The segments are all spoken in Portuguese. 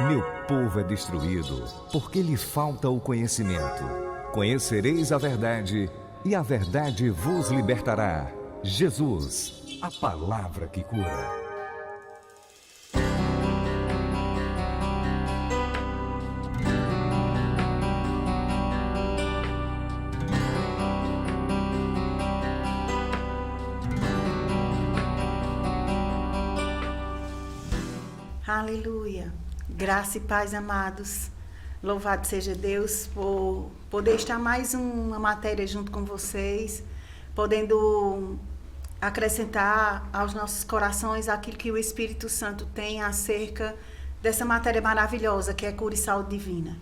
Meu povo é destruído, porque lhe falta o conhecimento. Conhecereis a verdade, e a verdade vos libertará. Jesus, a palavra que cura. Aleluia, graça e paz, amados. Louvado seja Deus por poder estar mais uma matéria junto com vocês, podendo acrescentar aos nossos corações aquilo que o Espírito Santo tem acerca dessa matéria maravilhosa que é cura e saúde divina.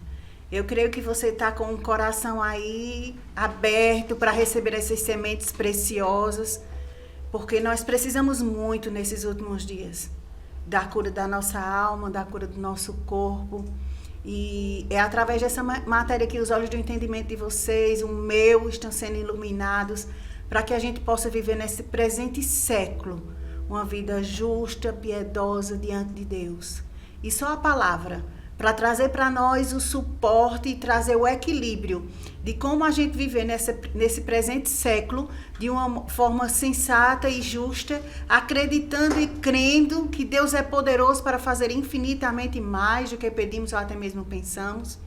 Eu creio que você está com o coração aí aberto para receber essas sementes preciosas, porque nós precisamos muito nesses últimos dias da cura da nossa alma, da cura do nosso corpo. E é através dessa matéria que os olhos do entendimento de vocês, o meu, estão sendo iluminados para que a gente possa viver nesse presente século uma vida justa, piedosa diante de Deus. E só a palavra para trazer para nós o suporte e trazer o equilíbrio de como a gente viver nesse presente século de uma forma sensata e justa, acreditando e crendo que Deus é poderoso para fazer infinitamente mais do que pedimos ou até mesmo pensamos.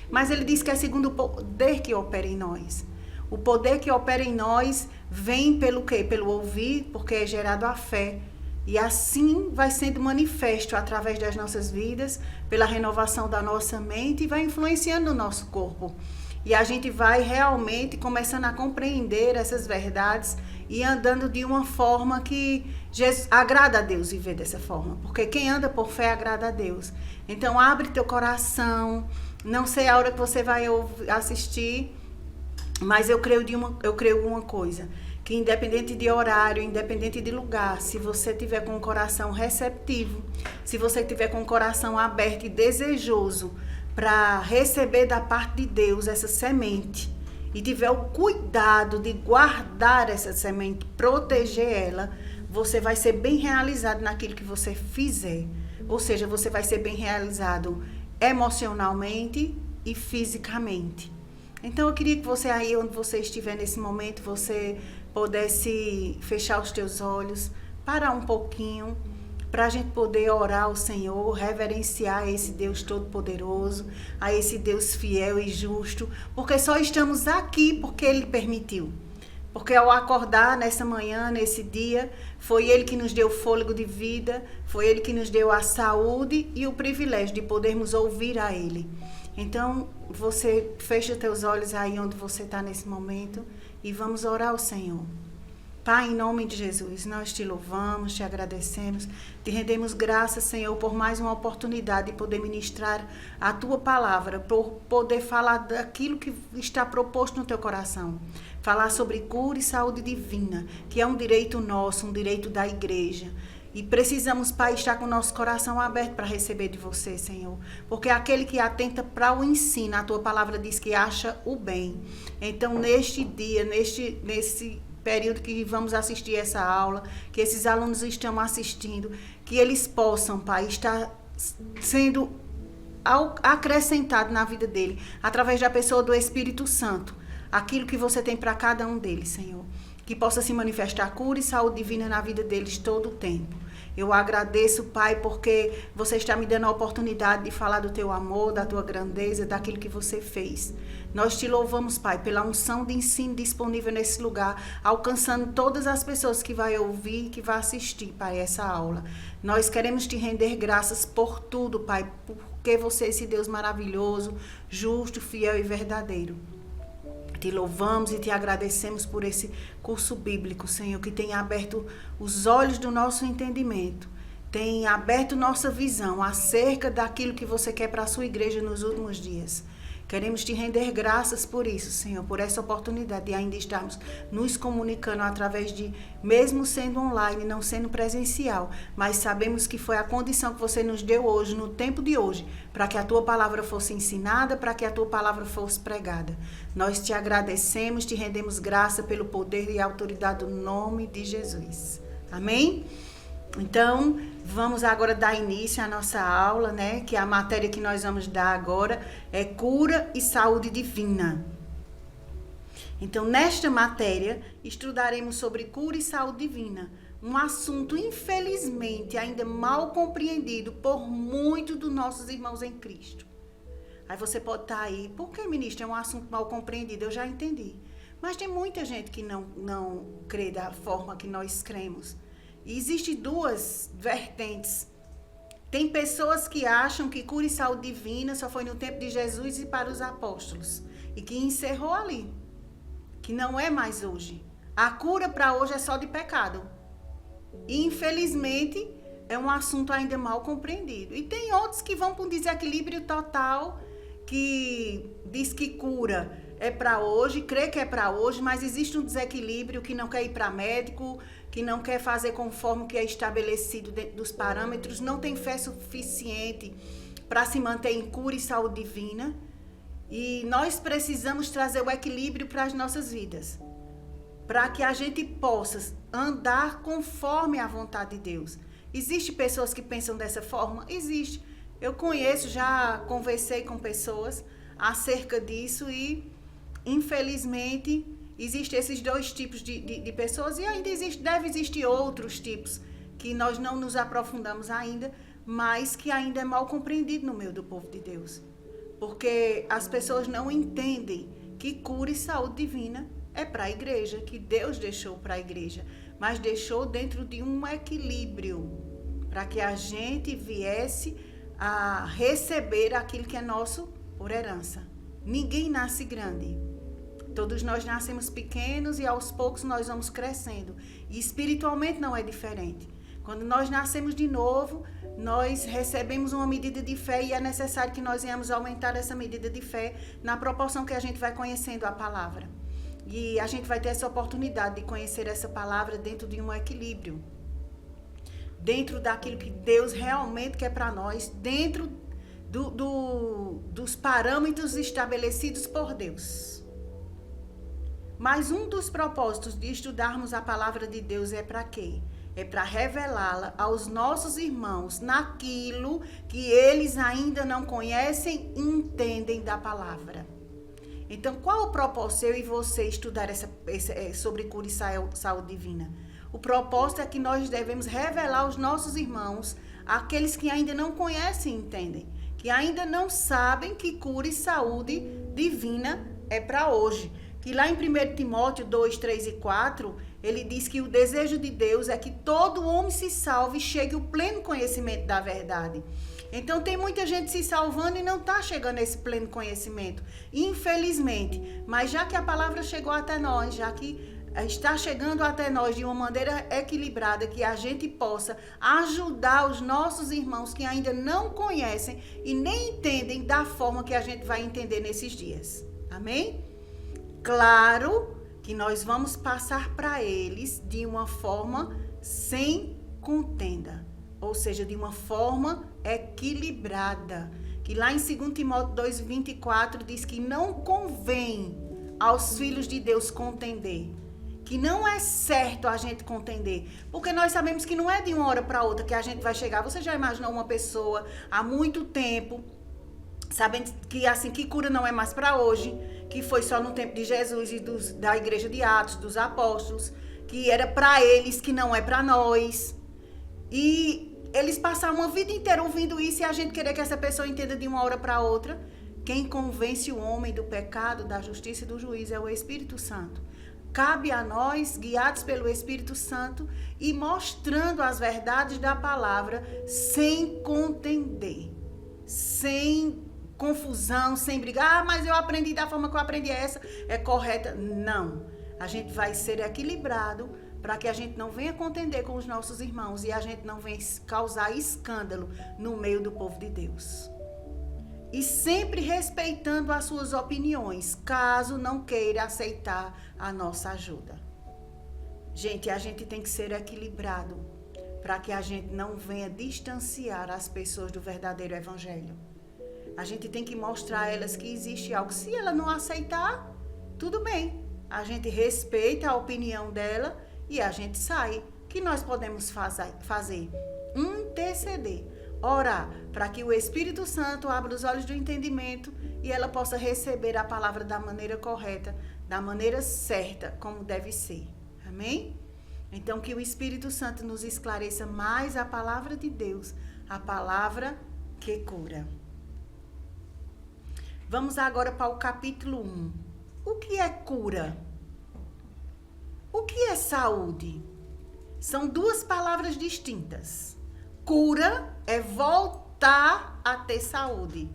Mas ele diz que é segundo o poder que opera em nós. O poder que opera em nós vem pelo quê? Pelo ouvir, porque é gerado a fé. E assim vai sendo manifesto através das nossas vidas, pela renovação da nossa mente e vai influenciando o nosso corpo. E a gente vai realmente começando a compreender essas verdades e andando de uma forma que agrada a Deus viver dessa forma. Porque quem anda por fé agrada a Deus. Então abre teu coração, não sei a hora que você vai assistir, mas eu creio uma coisa. Que independente de horário, independente de lugar, se você tiver com o coração receptivo, se você tiver com o coração aberto e desejoso para receber da parte de Deus essa semente e tiver o cuidado de guardar essa semente, proteger ela, você vai ser bem realizado naquilo que você fizer. Ou seja, você vai ser bem realizado emocionalmente e fisicamente. Então eu queria que você aí onde você estiver nesse momento, você pudesse fechar os teus olhos, parar um pouquinho, para a gente poder orar ao Senhor, reverenciar esse Deus Todo-Poderoso, a esse Deus fiel e justo, porque só estamos aqui porque Ele permitiu. Porque ao acordar nessa manhã, nesse dia, foi Ele que nos deu fôlego de vida, foi Ele que nos deu a saúde e o privilégio de podermos ouvir a Ele. Então, você fecha teus olhos aí onde você está nesse momento e vamos orar ao Senhor. Pai, em nome de Jesus, nós te louvamos, te agradecemos, te rendemos graças, Senhor, por mais uma oportunidade de poder ministrar a tua palavra, por poder falar daquilo que está proposto no teu coração. Falar sobre cura e saúde divina, que é um direito nosso, um direito da igreja. E precisamos, Pai, estar com o nosso coração aberto para receber de você, Senhor. Porque aquele que atenta para o ensino, a tua palavra diz que acha o bem. Então, neste dia, nesse período que vamos assistir essa aula, que esses alunos estão assistindo, que eles possam, Pai, estar sendo acrescentado na vida dele, através da pessoa do Espírito Santo, aquilo que você tem para cada um deles, Senhor. Que possa se manifestar cura e saúde divina na vida deles todo o tempo. Eu agradeço, Pai, porque você está me dando a oportunidade de falar do teu amor, da tua grandeza, daquilo que você fez. Nós te louvamos, Pai, pela unção de ensino disponível nesse lugar, alcançando todas as pessoas que vai ouvir, que vai assistir, Pai, essa aula. Nós queremos te render graças por tudo, Pai, porque você é esse Deus maravilhoso, justo, fiel e verdadeiro. Te louvamos e te agradecemos por esse curso bíblico, Senhor, que tem aberto os olhos do nosso entendimento, tem aberto nossa visão acerca daquilo que você quer para a sua igreja nos últimos dias. Queremos te render graças por isso, Senhor, por essa oportunidade de ainda estarmos nos comunicando através de, mesmo sendo online, não sendo presencial, mas sabemos que foi a condição que você nos deu hoje, no tempo de hoje, para que a tua palavra fosse ensinada, para que a tua palavra fosse pregada. Nós te agradecemos, te rendemos graça pelo poder e autoridade do nome de Jesus. Amém? Então, Vamos agora dar início à nossa aula, né? Que a matéria que nós vamos dar agora é cura e saúde divina. Então, nesta matéria, estudaremos sobre cura e saúde divina, um assunto, infelizmente, ainda mal compreendido por muitos dos nossos irmãos em Cristo. Aí você pode estar aí, por que, ministro, é um assunto mal compreendido? Eu já entendi. Mas tem muita gente que não crê da forma que nós cremos. E existem duas vertentes. Tem pessoas que acham que cura e saúde divina só foi no tempo de Jesus e para os apóstolos. E que encerrou ali. Que não é mais hoje. A cura para hoje é só de pecado. E, infelizmente, é um assunto ainda mal compreendido. E tem outros que vão para um desequilíbrio total, que diz que cura é para hoje, crê que é para hoje, mas existe um desequilíbrio que não quer ir para médico, que não quer fazer conforme o que é estabelecido dentro dos parâmetros, não tem fé suficiente para se manter em cura e saúde divina. E nós precisamos trazer o equilíbrio para as nossas vidas, para que a gente possa andar conforme a vontade de Deus. Existem pessoas que pensam dessa forma? Existe. Eu conheço, já conversei com pessoas acerca disso e, infelizmente, existem esses dois tipos de pessoas e ainda deve existir outros tipos que nós não nos aprofundamos ainda, mas que ainda é mal compreendido no meio do povo de Deus. Porque as pessoas não entendem que cura e saúde divina é para a igreja, que Deus deixou para a igreja, mas deixou dentro de um equilíbrio, para que a gente viesse a receber aquilo que é nosso por herança. Ninguém nasce grande. Todos nós nascemos pequenos e aos poucos nós vamos crescendo. E espiritualmente não é diferente. Quando nós nascemos de novo, nós recebemos uma medida de fé e é necessário que nós venhamos aumentar essa medida de fé na proporção que a gente vai conhecendo a palavra. E a gente vai ter essa oportunidade de conhecer essa palavra dentro de um equilíbrio. Dentro daquilo que Deus realmente quer para nós, dentro dos parâmetros estabelecidos por Deus. Mas um dos propósitos de estudarmos a palavra de Deus é para quê? É para revelá-la aos nossos irmãos naquilo que eles ainda não conhecem e entendem da palavra. Então, qual o propósito eu e você estudar sobre cura e saúde divina? O propósito é que nós devemos revelar aos nossos irmãos, aqueles que ainda não conhecem e entendem, que ainda não sabem que cura e saúde divina é para hoje. Que lá em 1 Timóteo 2, 3 e 4, ele diz que o desejo de Deus é que todo homem se salve e chegue ao pleno conhecimento da verdade. Então tem muita gente se salvando e não está chegando a esse pleno conhecimento, infelizmente. Mas já que a palavra chegou até nós, já que está chegando até nós de uma maneira equilibrada, que a gente possa ajudar os nossos irmãos que ainda não conhecem e nem entendem da forma que a gente vai entender nesses dias. Amém? Claro que nós vamos passar para eles de uma forma sem contenda, ou seja, de uma forma equilibrada. Que lá em 2 Timóteo 2:24 diz que não convém aos filhos de Deus contender. Que não é certo a gente contender, porque nós sabemos que não é de uma hora para outra que a gente vai chegar. Você já imaginou uma pessoa há muito tempo, sabendo que assim, que cura não é mais para hoje, que foi só no tempo de Jesus e da igreja de Atos, dos apóstolos, que era para eles, que não é para nós. E eles passaram uma vida inteira ouvindo isso e a gente querer que essa pessoa entenda de uma hora para outra. Quem convence o homem do pecado, da justiça e do juízo é o Espírito Santo. Cabe a nós, guiados pelo Espírito Santo e mostrando as verdades da palavra sem contender, sem confusão, sem brigar. Mas eu aprendi da forma que eu aprendi, essa é correta. Não. A gente vai ser equilibrado para que a gente não venha contender com os nossos irmãos e a gente não venha causar escândalo no meio do povo de Deus. E sempre respeitando as suas opiniões, caso não queira aceitar a nossa ajuda. Gente, a gente tem que ser equilibrado para que a gente não venha distanciar as pessoas do verdadeiro evangelho. A gente tem que mostrar a elas que existe algo. Se ela não aceitar, tudo bem. A gente respeita a opinião dela e a gente sai. O que nós podemos fazer? Interceder. Orar para que o Espírito Santo abra os olhos do entendimento e ela possa receber a palavra da maneira correta, da maneira certa, como deve ser. Amém? Então, que o Espírito Santo nos esclareça mais a palavra de Deus, a palavra que cura. Vamos agora para o capítulo 1. O que é cura? O que é saúde? São duas palavras distintas. Cura é voltar a ter saúde.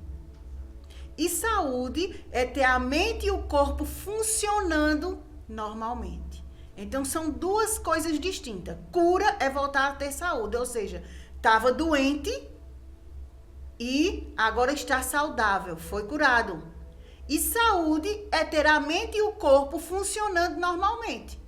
E saúde é ter a mente e o corpo funcionando normalmente. Então, são duas coisas distintas. Cura é voltar a ter saúde, ou seja, estava doente e agora está saudável, foi curado. E saúde é ter a mente e o corpo funcionando normalmente.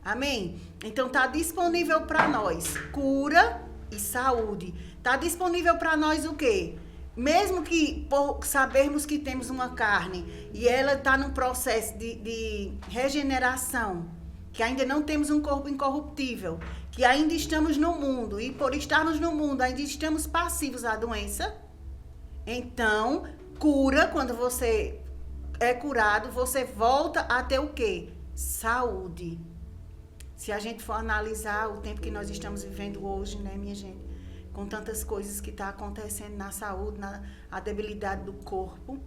Amém? Então, está disponível para nós cura e saúde. Está disponível para nós o quê? Mesmo que por sabermos que temos uma carne e ela está num processo de regeneração, que ainda não temos um corpo incorruptível, que ainda estamos no mundo e por estarmos no mundo ainda estamos passivos à doença, então, cura, quando você é curado, você volta a ter o quê? Saúde. Se a gente for analisar o tempo que nós estamos vivendo hoje, né, minha gente? Com tantas coisas que estão acontecendo na saúde, a debilidade do corpo,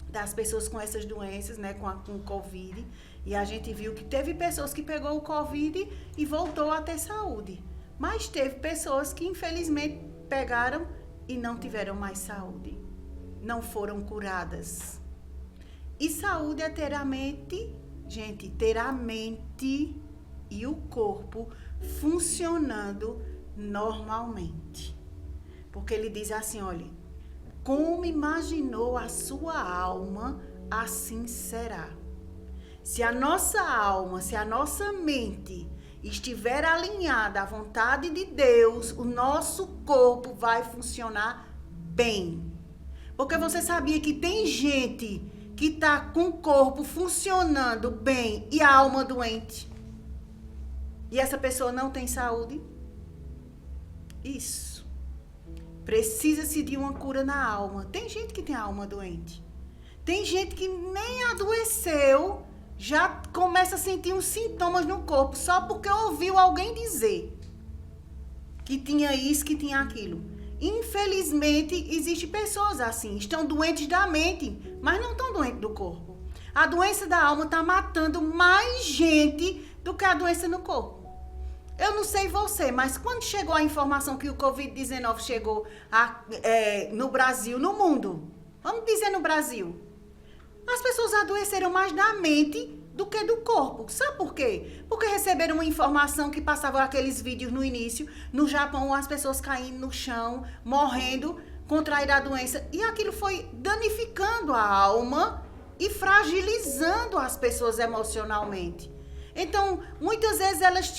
das pessoas com essas doenças, né, com o Covid. E a gente viu que teve pessoas que pegou o Covid e voltou a ter saúde. Mas teve pessoas que, infelizmente, pegaram e não tiveram mais saúde. Não foram curadas. E saúde é ter a mente, gente, ter a mente e o corpo funcionando normalmente. Porque ele diz assim, olha, como imaginou a sua alma, assim será. Se a nossa alma, se a nossa mente estiver alinhada à vontade de Deus, o nosso corpo vai funcionar bem. Porque você sabia que tem gente que está com o corpo funcionando bem e a alma doente? E essa pessoa não tem saúde? Isso. Precisa-se de uma cura na alma. Tem gente que tem a alma doente. Tem gente que nem adoeceu, já começa a sentir uns sintomas no corpo, só porque ouviu alguém dizer que tinha isso, que tinha aquilo. Infelizmente, existem pessoas assim, estão doentes da mente, mas não estão doentes do corpo. A doença da alma está matando mais gente do que a doença no corpo. Eu não sei você, mas quando chegou a informação que o Covid-19 chegou no Brasil, no mundo, vamos dizer no Brasil, as pessoas adoeceram mais da mente do que do corpo. Sabe por quê? Porque receberam uma informação que passava aqueles vídeos no início, no Japão, as pessoas caindo no chão, morrendo, contraíram a doença, e aquilo foi danificando a alma e fragilizando as pessoas emocionalmente. Então, muitas vezes elas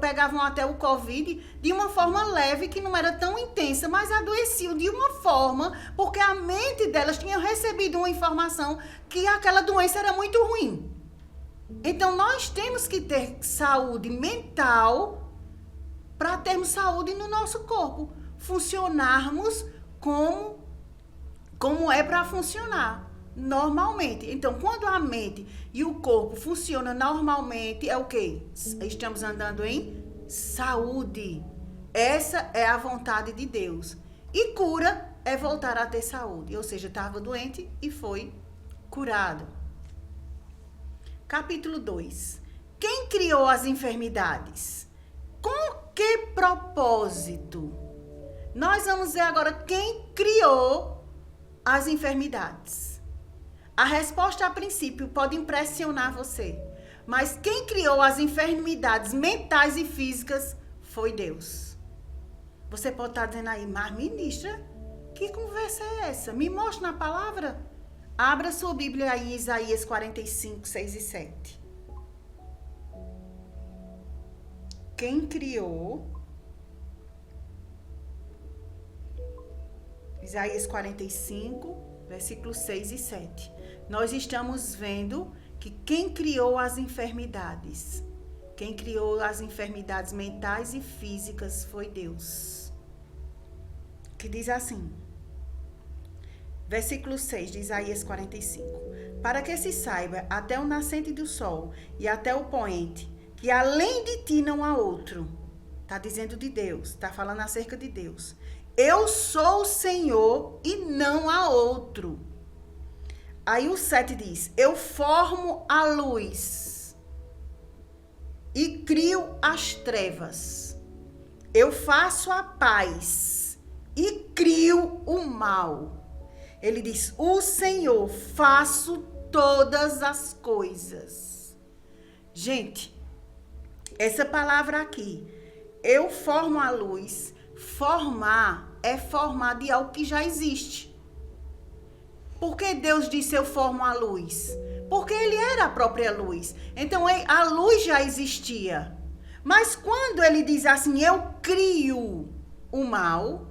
pegavam até o Covid de uma forma leve, que não era tão intensa, mas adoeciam de uma forma, porque a mente delas tinha recebido uma informação que aquela doença era muito ruim. Então, nós temos que ter saúde mental para termos saúde no nosso corpo. Funcionarmos como é para funcionar. Normalmente. Então, quando a mente e o corpo funcionam normalmente, é o quê? Estamos andando em saúde. Essa é a vontade de Deus. E cura é voltar a ter saúde. Ou seja, estava doente e foi curado. Capítulo 2. Quem criou as enfermidades? Com que propósito? Nós vamos ver agora quem criou as enfermidades. A resposta, a princípio, pode impressionar você. Mas quem criou as enfermidades mentais e físicas foi Deus. Você pode estar dizendo aí, mas ministra, que conversa é essa? Me mostre na palavra. Abra sua Bíblia aí em Isaías 45, 6 e 7. Quem criou... Isaías 45, versículos 6 e 7. Nós estamos vendo que quem criou as enfermidades Quem criou as enfermidades mentais e físicas foi Deus. Que diz assim, versículo 6 de Isaías 45. Para que se saiba até o nascente do sol e até o poente, que além de ti não há outro. Está dizendo de Deus, está falando acerca de Deus. Eu sou o Senhor e não há outro. Aí o 7 diz, eu formo a luz e crio as trevas. Eu faço a paz e crio o mal. Ele diz, o Senhor, faço todas as coisas. Gente, essa palavra aqui, eu formo a luz, formar é formar de algo que já existe. Por que Deus disse eu formo a luz? Porque ele era a própria luz. Então a luz já existia. Mas quando ele diz assim, eu crio o mal,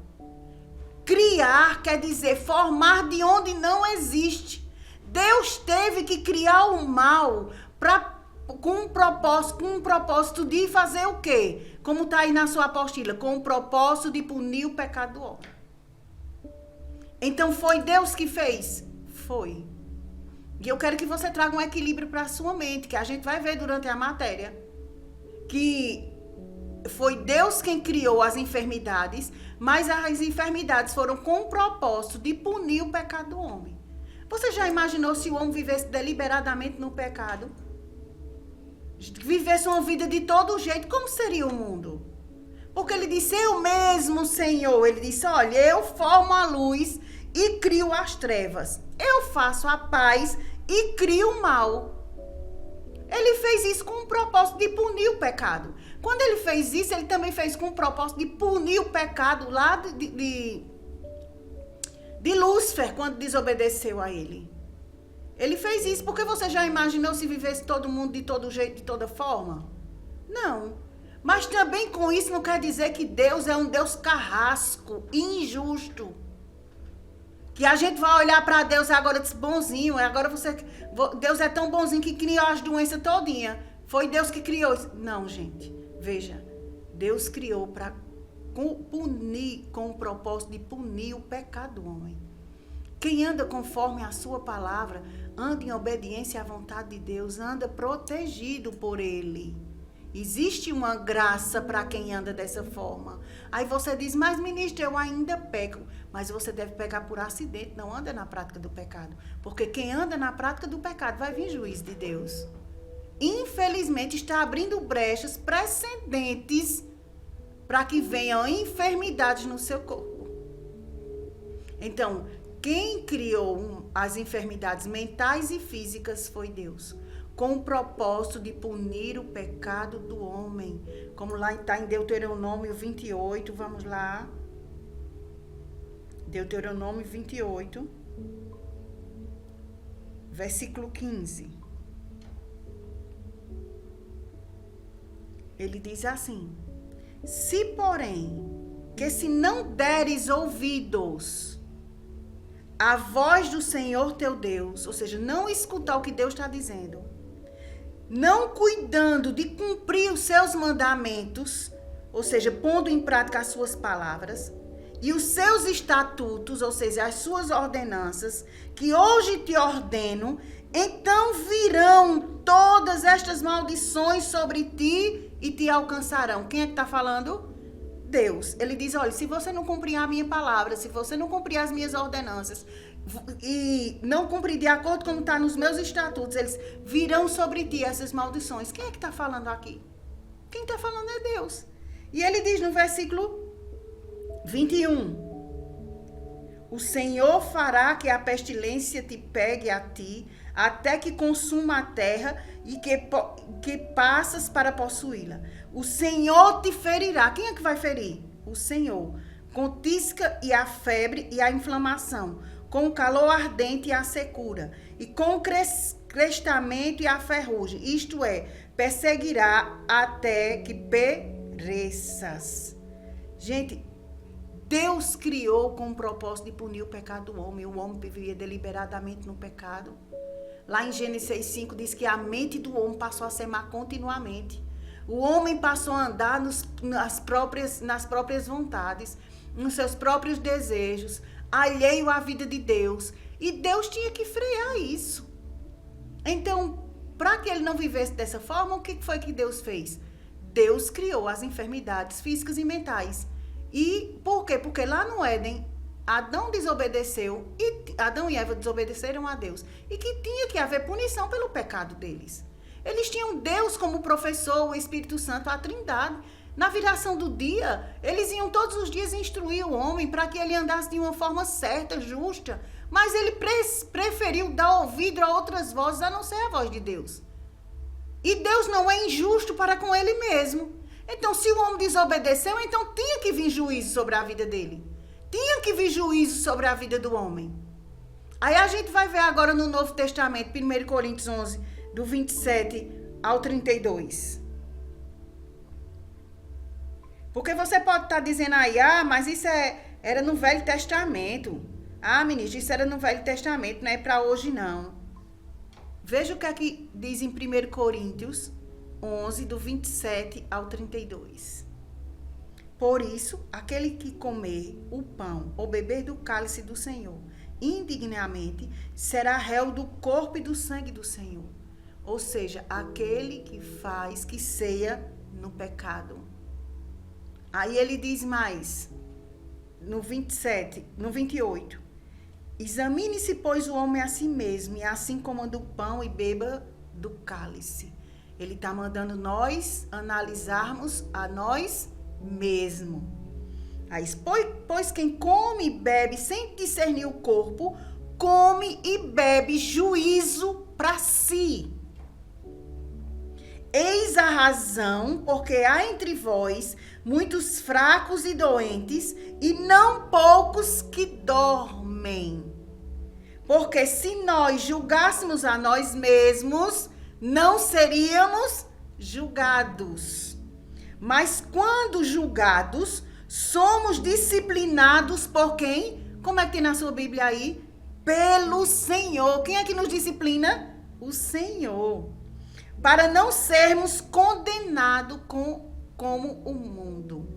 criar quer dizer formar de onde não existe. Deus teve que criar o mal com um propósito de fazer o quê? Como está aí na sua apostila, com o propósito de punir o pecado do homem. Então foi Deus que fez? Foi. E eu quero que você traga um equilíbrio para a sua mente, que a gente vai ver durante a matéria, que foi Deus quem criou as enfermidades, mas as enfermidades foram com o propósito de punir o pecado do homem. Você já imaginou se o homem vivesse deliberadamente no pecado? Vivesse uma vida de todo jeito, como seria o mundo? Porque ele disse, eu mesmo, Senhor, ele disse, olha, eu formo a luz e crio as trevas. Eu faço a paz e crio o mal. Ele fez isso com o propósito de punir o pecado. Quando ele fez isso, ele também fez com o propósito de punir o pecado lá de Lúcifer, quando desobedeceu a ele. Ele fez isso porque você já imaginou se vivesse todo mundo de todo jeito, de toda forma? Não. Mas também com isso não quer dizer que Deus é um Deus carrasco, injusto. Que a gente vai olhar para Deus agora disse, bonzinho, agora Deus é tão bonzinho que criou as doenças todinha. Foi Deus que criou isso. Não, gente, veja, Deus criou para punir, com o propósito de punir o pecado do homem. Quem anda conforme a sua palavra, anda em obediência à vontade de Deus, anda protegido por Ele. Existe uma graça para quem anda dessa forma. Aí você diz, mas ministro, eu ainda peco. Mas você deve pecar por acidente, não anda na prática do pecado. Porque quem anda na prática do pecado vai vir juízo de Deus. Infelizmente está abrindo brechas precedentes para que venham enfermidades no seu corpo. Então, quem criou as enfermidades mentais e físicas foi Deus, com o propósito de punir o pecado do homem. Como lá está em Deuteronômio 28, vamos lá. Deuteronômio 28, versículo 15. Ele diz assim, se porém, que se não deres ouvidos à voz do Senhor teu Deus, ou seja, não escutar o que Deus está dizendo, não cuidando de cumprir os seus mandamentos, ou seja, pondo em prática as suas palavras, e os seus estatutos, ou seja, as suas ordenanças, que hoje te ordeno, então virão todas estas maldições sobre ti e te alcançarão. Quem é que está falando? Deus. Ele diz, olha, se você não cumprir a minha palavra, se você não cumprir as minhas ordenanças e não cumprir de acordo com como está nos meus estatutos, eles virão sobre ti essas maldições. Quem é que está falando aqui? Quem está falando é Deus. E ele diz no versículo 21, o Senhor fará que a pestilência te pegue a ti, até que consuma a terra e que passas para possuí-la. O Senhor te ferirá. Quem é que vai ferir? O Senhor. Com tisca e a febre e a inflamação, com o calor ardente e a secura, e com o crestamento e a ferrugem. Isto é, perseguirá até que pereças. Gente, Deus criou com o propósito de punir o pecado do homem. O homem vivia deliberadamente no pecado. Lá em Gênesis 6:5 diz que a mente do homem passou a ser má continuamente. O homem passou a andar nas próprias vontades, nos seus próprios desejos, alheio à vida de Deus. E Deus tinha que frear isso. Então, para que ele não vivesse dessa forma, o que foi que Deus fez? Deus criou as enfermidades físicas e mentais. E por quê? Porque lá no Éden, Adão desobedeceu, e Adão e Eva desobedeceram a Deus. E que tinha que haver punição pelo pecado deles. Eles tinham Deus como professor, o Espírito Santo, a Trindade. Na viração do dia, eles iam todos os dias instruir o homem para que ele andasse de uma forma certa, justa. Mas ele preferiu dar ouvido a outras vozes, a não ser a voz de Deus. E Deus não é injusto para com ele mesmo. Então, se o homem desobedeceu, então tinha que vir juízo sobre a vida dele. Tinha que vir juízo sobre a vida do homem. Aí a gente vai ver agora no Novo Testamento, 1 Coríntios 11, do 27 ao 32. Porque você pode estar dizendo aí, mas isso era no Velho Testamento. Ministro, isso era no Velho Testamento, não é para hoje não. Veja o que aqui diz em 1 Coríntios 11, do 27 ao 32. Por isso, aquele que comer o pão ou beber do cálice do Senhor indignamente será réu do corpo e do sangue do Senhor. Ou seja, aquele que ceia no pecado. Aí ele diz mais, no 28. Examine-se, pois, o homem a si mesmo, e assim coma do pão e beba do cálice. Ele está mandando nós analisarmos a nós mesmos. Pois quem come e bebe sem discernir o corpo, come e bebe juízo para si. Eis a razão, porque há entre vós muitos fracos e doentes, e não poucos que dormem. Porque se nós julgássemos a nós mesmos, não seríamos julgados. Mas quando julgados, somos disciplinados por quem? Como é que tem na sua Bíblia aí? Pelo Senhor. Quem é que nos disciplina? O Senhor. Para não sermos condenados como o mundo.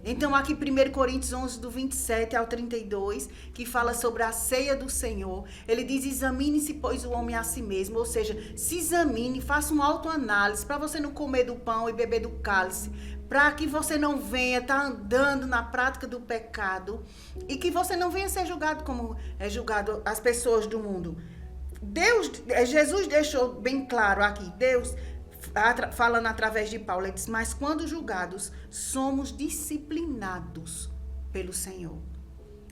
Então, aqui 1 Coríntios 11, do 27 ao 32, que fala sobre a ceia do Senhor, ele diz, examine-se, pois, o homem a si mesmo, ou seja, se examine, faça uma autoanálise, para você não comer do pão e beber do cálice, para que você não venha estar andando na prática do pecado, e que você não venha ser julgado como é julgado as pessoas do mundo. Jesus deixou bem claro aqui, Deus falando através de Paulo, ele diz, mas quando julgados, somos disciplinados pelo Senhor.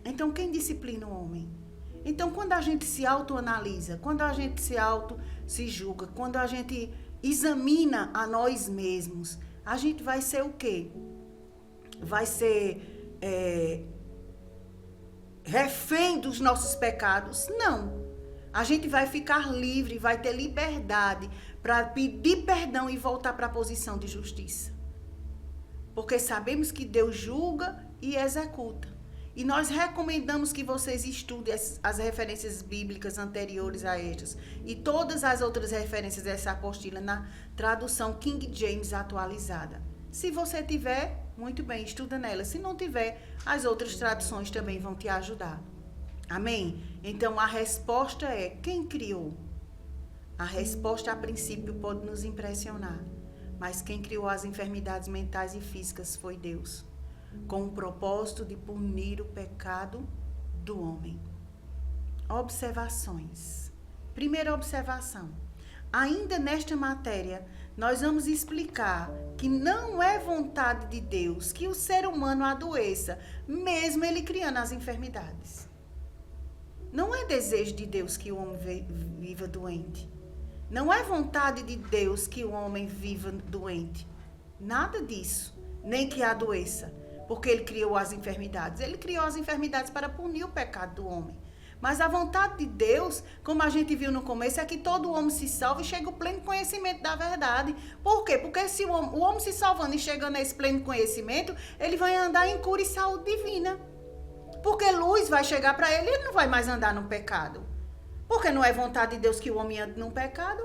Então, quem disciplina o homem? Então, quando a gente se autoanalisa, quando a gente se julga, quando a gente examina a nós mesmos, a gente vai ser o quê? Vai ser refém dos nossos pecados? Não. A gente vai ficar livre, vai ter liberdade para pedir perdão e voltar para a posição de justiça. Porque sabemos que Deus julga e executa. E nós recomendamos que vocês estudem as referências bíblicas anteriores a estas e todas as outras referências dessa apostila na tradução King James atualizada. Se você tiver, muito bem, estuda nela. Se não tiver, as outras traduções também vão te ajudar. Amém? Então, a resposta é, quem criou? A resposta, a princípio, pode nos impressionar. Mas quem criou as enfermidades mentais e físicas foi Deus, com o propósito de punir o pecado do homem. Observações. Primeira observação. Ainda nesta matéria, nós vamos explicar que não é vontade de Deus que o ser humano adoeça, mesmo ele criando as enfermidades. Não é desejo de Deus que o homem viva doente. Não é vontade de Deus que o homem viva doente. Nada disso. Nem que adoeça. Porque ele criou as enfermidades. Ele criou as enfermidades para punir o pecado do homem. Mas a vontade de Deus, como a gente viu no começo, é que todo homem se salve e chegue ao pleno conhecimento da verdade. Por quê? Porque se o homem se salvando e chegando a esse pleno conhecimento, ele vai andar em cura e saúde divina. Porque luz vai chegar para ele e ele não vai mais andar no pecado. Porque não é vontade de Deus que o homem ande no pecado.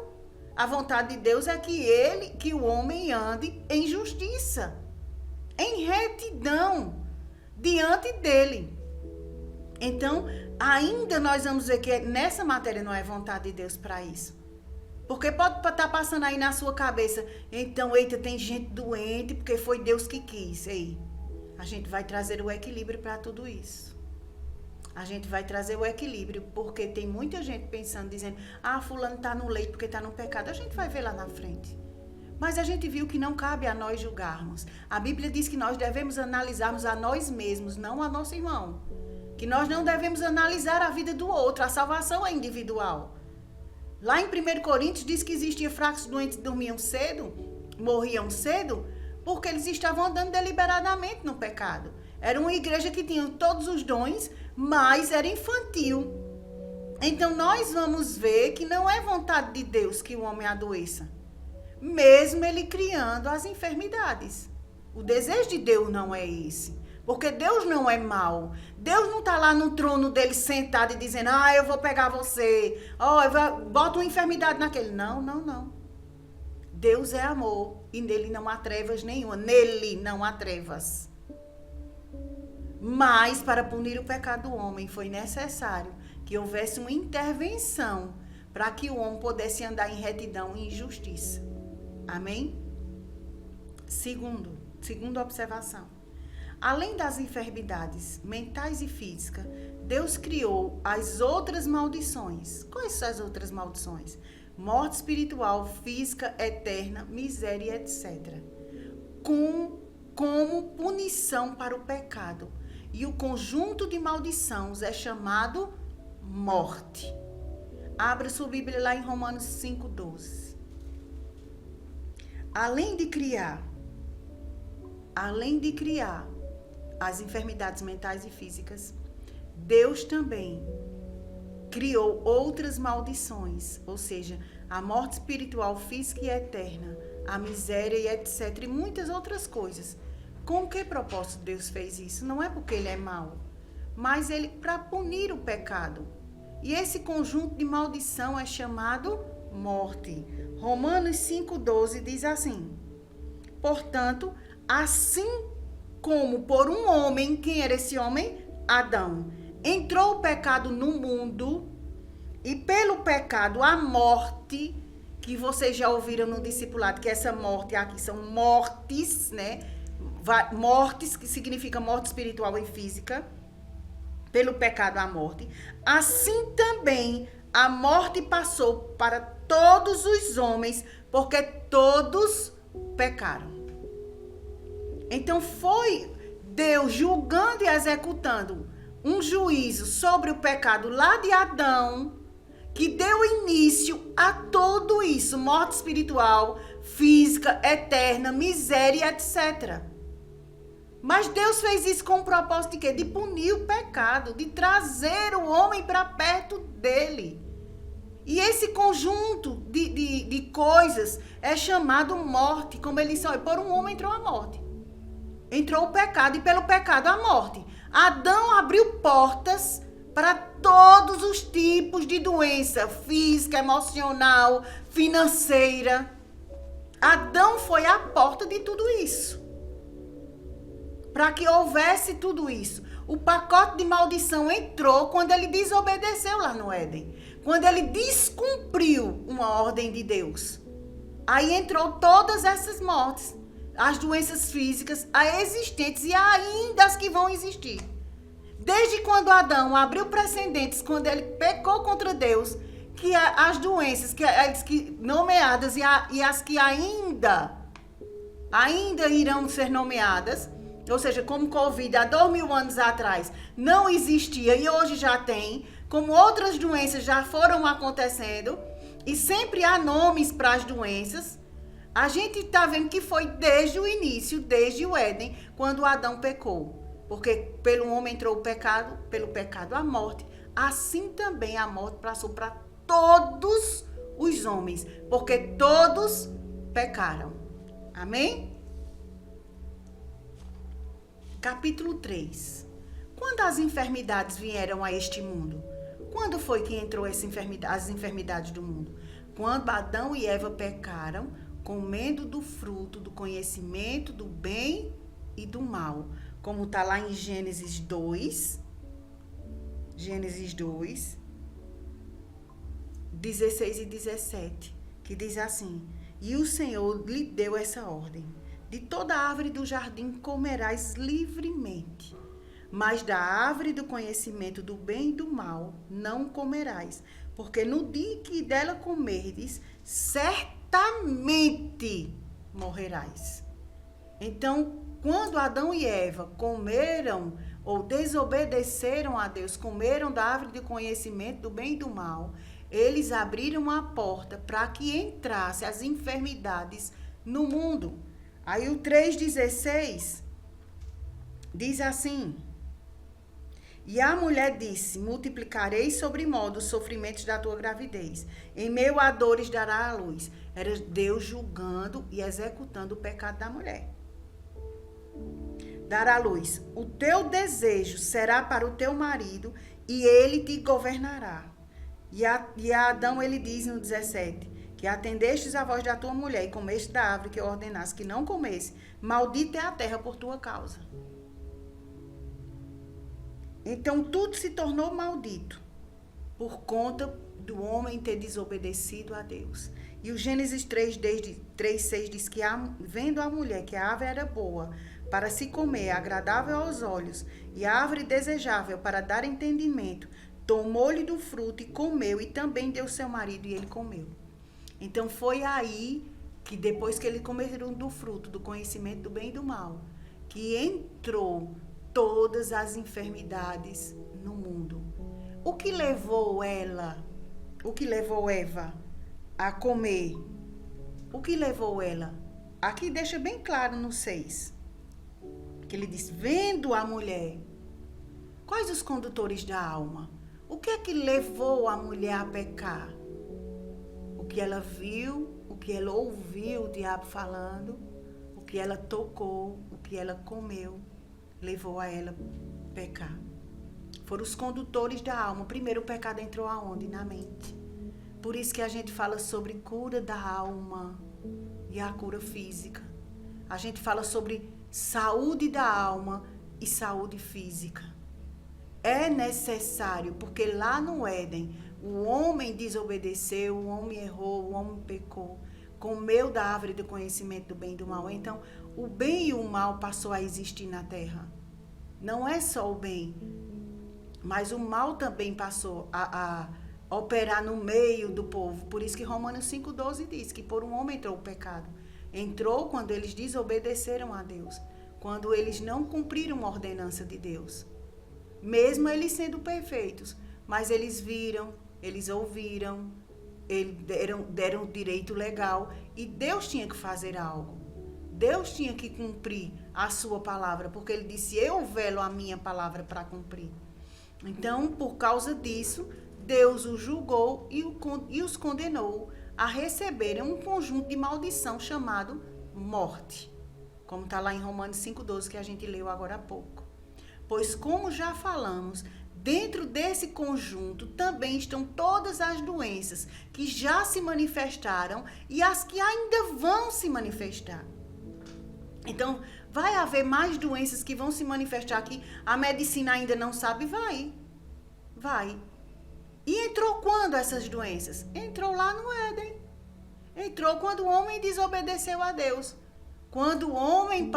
A vontade de Deus é que o homem ande em justiça, em retidão, diante dele. Então, ainda nós vamos ver que nessa matéria não é vontade de Deus para isso. Porque pode estar passando aí na sua cabeça, então, eita, tem gente doente porque foi Deus que quis. Ei, a gente vai trazer o equilíbrio para tudo isso. A gente vai trazer o equilíbrio, porque tem muita gente pensando, dizendo, fulano está no leito porque está no pecado. A gente vai ver lá na frente. Mas a gente viu que não cabe a nós julgarmos. A Bíblia diz que nós devemos analisarmos a nós mesmos, não a nosso irmão. Que nós não devemos analisar a vida do outro. A salvação é individual. Lá em 1 Coríntios diz que existia fracos doentes que dormiam cedo, morriam cedo, porque eles estavam andando deliberadamente no pecado. Era uma igreja que tinha todos os dons, mas era infantil. Então nós vamos ver que não é vontade de Deus que o homem adoeça, mesmo ele criando as enfermidades. O desejo de Deus não é esse, porque Deus não é mau. Deus não está lá no trono dele sentado e dizendo, eu vou pegar você, bota uma enfermidade naquele. Não. Deus é amor e nele não há trevas nenhuma. Nele não há trevas. Mas para punir o pecado do homem foi necessário que houvesse uma intervenção para que o homem pudesse andar em retidão e em justiça. Amém? Segunda observação. Além das enfermidades mentais e físicas, Deus criou as outras maldições. Quais são as outras maldições? Morte espiritual, física, eterna, miséria, etc. Como punição para o pecado. E o conjunto de maldições é chamado morte. Abra sua Bíblia lá em Romanos 5,12. Além de criar as enfermidades mentais e físicas, Deus também criou outras maldições, ou seja, a morte espiritual, física e eterna, a miséria e etc. E muitas outras coisas. Com que propósito Deus fez isso? Não é porque ele é mau, mas ele para punir o pecado. E esse conjunto de maldição é chamado morte. Romanos 5,12 diz assim: portanto, assim como por um homem, quem era esse homem? Adão. Entrou o pecado no mundo e pelo pecado a morte, que vocês já ouviram no discipulado, que essa morte aqui são mortes, né? Mortes, que significa morte espiritual e física, pelo pecado a morte. Assim também a morte passou para todos os homens, porque todos pecaram. Então foi Deus julgando e executando um juízo sobre o pecado lá de Adão, que deu início a tudo isso, morte espiritual, física, eterna, miséria, etc. Mas Deus fez isso com o propósito de quê? De punir o pecado, de trazer o homem para perto dele. E esse conjunto de coisas é chamado morte, como ele disse, por um homem entrou a morte. Entrou o pecado e pelo pecado a morte. Adão abriu portas para todos os tipos de doença, física, emocional, financeira. Adão foi a porta de tudo isso. Para que houvesse tudo isso. O pacote de maldição entrou quando ele desobedeceu lá no Éden. Quando ele descumpriu uma ordem de Deus. Aí entrou todas essas mortes. As doenças físicas, as existentes e ainda as que vão existir. Desde quando Adão abriu precedentes, quando ele pecou contra Deus, que as doenças que nomeadas e as que ainda irão ser nomeadas, ou seja, como Covid há 2000 anos atrás não existia e hoje já tem, como outras doenças já foram acontecendo e sempre há nomes para as doenças, a gente está vendo que foi desde o início, desde o Éden, quando Adão pecou. Porque pelo homem entrou o pecado, pelo pecado a morte, assim também a morte passou para todos os homens, porque todos pecaram. Amém? Capítulo 3. Quando as enfermidades vieram a este mundo? Quando foi que entrou as enfermidades do mundo? quando Adão e Eva pecaram, comendo do fruto do conhecimento do bem e do mal. Como está lá em Gênesis 2, 16 e 17, que diz assim: e o Senhor lhe deu essa ordem: de toda árvore do jardim comerás livremente, mas da árvore do conhecimento do bem e do mal não comerás, porque no dia que dela comerdes, certamente morrerás. Então, quando Adão e Eva comeram ou desobedeceram a Deus, comeram da árvore do conhecimento do bem e do mal, eles abriram a porta para que entrasse as enfermidades no mundo. Aí o 3,16 diz assim: e a mulher disse: multiplicarei sobremodo os sofrimentos da tua gravidez. Em meio a dores dará a luz. Era Deus julgando e executando o pecado da mulher. Dará a luz. O teu desejo será para o teu marido e ele te governará. E a Adão ele diz no 17, que atendestes a voz da tua mulher e comeste da árvore que eu ordenasse que não comesse, maldita é a terra por tua causa. Então tudo se tornou maldito por conta do homem ter desobedecido a Deus. E o Gênesis 3:6 diz que vendo a mulher que a árvore era boa para se comer, agradável aos olhos, e a árvore desejável para dar entendimento, tomou-lhe do fruto e comeu, e também deu seu marido e ele comeu. Então foi aí que depois que ele comeram do fruto do conhecimento do bem e do mal, que entrou todas as enfermidades no mundo. O que levou Eva a comer? O que levou ela? Aqui deixa bem claro no 6, que ele diz: vendo a mulher. Quais os condutores da alma? O que é que levou a mulher a pecar? O que ela viu, o que ela ouviu o diabo falando, o que ela tocou, o que ela comeu, levou a ela pecar. Foram os condutores da alma. Primeiro o pecado entrou aonde? Na mente. Por isso que a gente fala sobre cura da alma e a cura física. A gente fala sobre saúde da alma e saúde física. É necessário, porque lá no Éden, o homem desobedeceu, o homem errou, o homem pecou, comeu da árvore do conhecimento do bem e do mal. Então, o bem e o mal passou a existir na terra. Não é só o bem, mas o mal também passou a operar no meio do povo. Por isso que Romanos 5,12 diz que por um homem entrou o pecado. Entrou quando eles desobedeceram a Deus, quando eles não cumpriram a ordenança de Deus. Mesmo eles sendo perfeitos, mas eles viram, eles ouviram, eles deram o direito legal e Deus tinha que fazer algo. Deus tinha que cumprir a sua palavra, porque ele disse: eu velo a minha palavra para cumprir. Então, por causa disso, Deus os julgou e os condenou a receberem um conjunto de maldição chamado morte, como está lá em Romanos 5,12, que a gente leu agora há pouco. Pois, como já falamos, dentro desse conjunto também estão todas as doenças que já se manifestaram e as que ainda vão se manifestar. Então, vai haver mais doenças que vão se manifestar que a medicina ainda não sabe? Vai. E entrou quando essas doenças? Entrou lá no Éden. Entrou quando o homem desobedeceu a Deus. Quando o homem